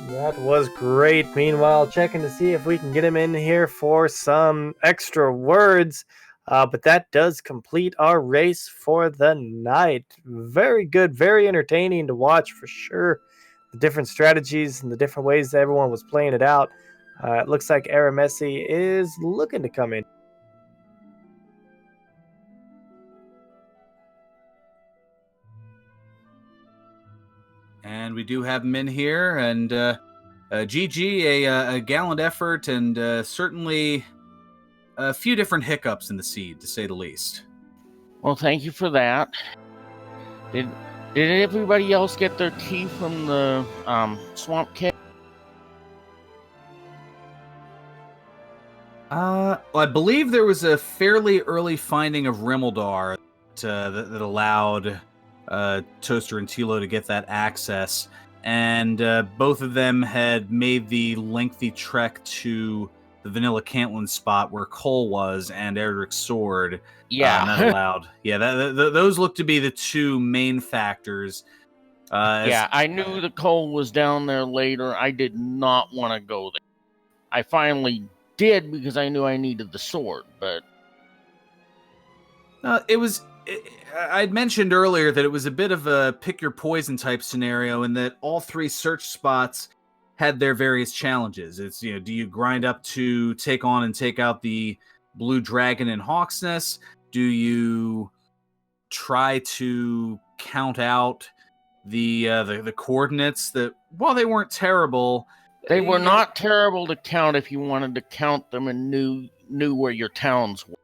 That was great. Meanwhile, checking to see if we can get him in here for some extra words. But that does complete our race for the night. Very good, very entertaining to watch for sure. The different strategies and the different ways that everyone was playing it out. It looks like Aramessi is looking to come in. And we do have him in here, and GG, a gallant effort, and certainly a few different hiccups in the seed, to say the least. Well, thank you for that. Did everybody else get their tea from the swamp cave? Well, I believe there was a fairly early finding of Rimeldar that allowed Toaster and Tilo to get that access, and both of them had made the lengthy trek to the Vanilla Cantland spot where Cole was and Erdrick's sword. Yeah, not allowed. Yeah, those look to be the two main factors. Yeah, I knew the Cole was down there later. I did not want to go there. I finally did because I knew I needed the sword, but I'd mentioned earlier that it was a bit of a pick your poison type scenario, and that all three search spots had their various challenges. It's, do you grind up to take on and take out the blue dragon in Hawksness? Do you try to count out the coordinates that, while they weren't terrible, they were not terrible to count if you wanted to count them and knew where your towns were.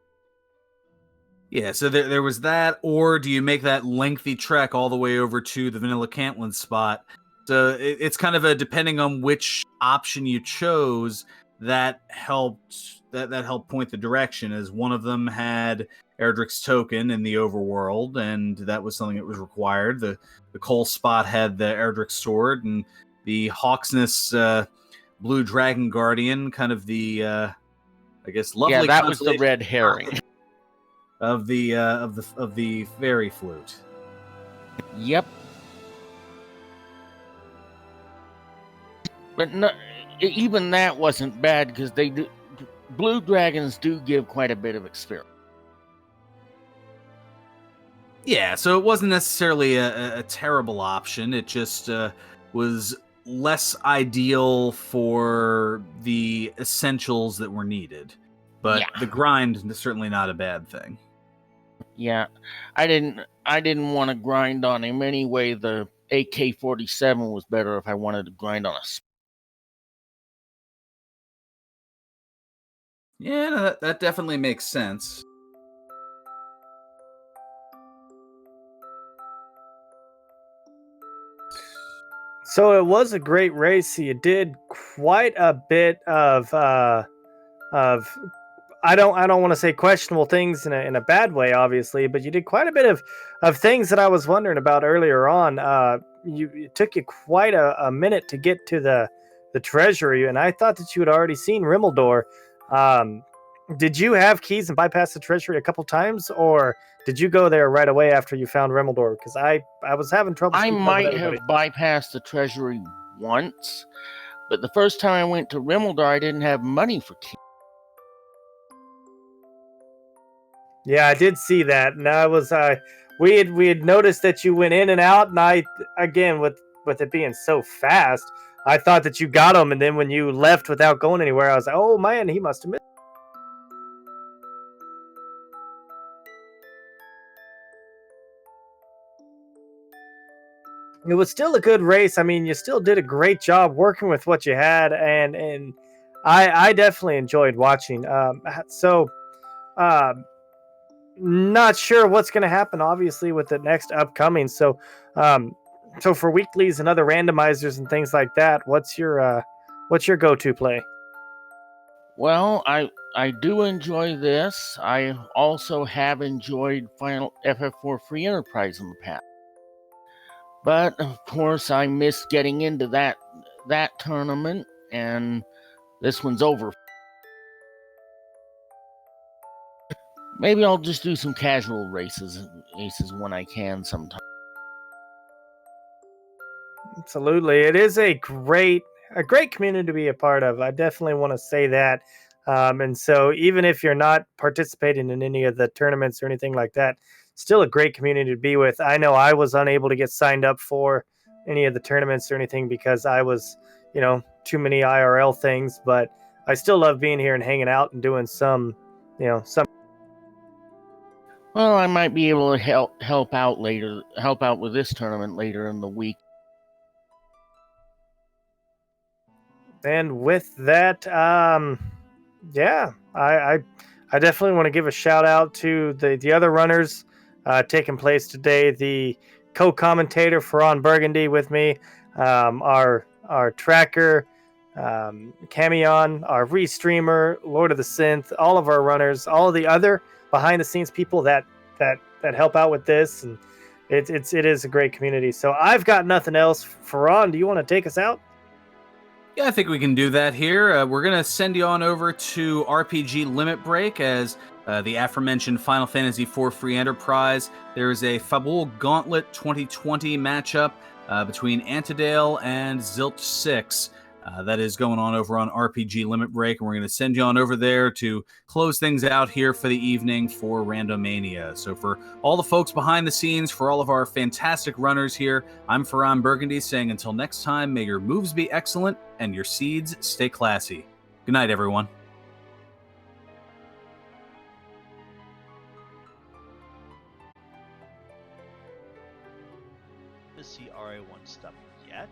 Yeah, so there was that, or do you make that lengthy trek all the way over to the Vanilla Cantland spot? So it's kind of depending on which option you chose, that helped point the direction, as one of them had Erdrick's token in the overworld, and that was something that was required. The Coal Spot had the Erdrick sword, and the Hawksness Blue Dragon Guardian, kind of the I guess lovely. Yeah, that was the red herring of the fairy flute. Yep. But no, even that wasn't bad because blue dragons do give quite a bit of experience. Yeah, so it wasn't necessarily a terrible option. It just was less ideal for the essentials that were needed. But Yeah. the grind is certainly not a bad thing. Yeah, I didn't want to grind on him anyway. The AK-47 was better if I wanted to grind on a. Yeah, no, that definitely makes sense. So it was a great race. You did quite a bit of I don't want to say questionable things in a bad way, obviously, but you did quite a bit of things that I was wondering about earlier on. It took you quite a minute to get to the treasury, and I thought that you had already seen Rimmeldor. Did you have keys and bypass the treasury a couple times, or did you go there right away after you found Rimmeldor? Because I was having trouble. I keeping up with might everybody. have bypassed the treasury once, but the first time I went to Rimmeldor, I didn't have money for keys. Yeah, I did see that, and I was we had noticed that you went in and out, and I again with it being so fast, I thought that you got him, and then when you left without going anywhere, I was like, oh man, he must have missed. It was still a good race. I mean, you still did a great job working with what you had, and I definitely enjoyed watching. Not sure what's going to happen, obviously, with the next upcoming. So for weeklies and other randomizers and things like that, what's your go-to play? Well, I do enjoy this. I also have enjoyed Final FF4 Free Enterprise in the past. But of course, I missed getting into that tournament, and this one's over. Maybe I'll just do some casual races when I can sometime. Absolutely, it is a great community to be a part of. I definitely want to say that. And so, even if you're not participating in any of the tournaments or anything like that, still a great community to be with. I know I was unable to get signed up for any of the tournaments or anything because I was, too many IRL things. But I still love being here and hanging out and doing some. Well, I might be able to help out with this tournament later in the week. And with that, yeah, I definitely want to give a shout out to the other runners taking place today. The co-commentator Ferran Burgundy with me, our tracker, Camion, our restreamer, Lord of the Synth, all of our runners, all of the other behind the scenes people that help out with this, and it is a great community. So I've got nothing else. Ferran, do you want to take us out? Yeah, I think we can do that here. We're going to send you on over to RPG Limit Break as the aforementioned Final Fantasy IV Free Enterprise. There is a Fabul Gauntlet 2020 matchup between Antidale and Zilt 6. That is going on over on RPG Limit Break, and we're going to send you on over there to close things out here for the evening for Randomania. So for all the folks behind the scenes, for all of our fantastic runners here, I'm Ferran Burgundy saying until next time, may your moves be excellent and your seeds stay classy. Good night, everyone. To see RA1 stuff yet.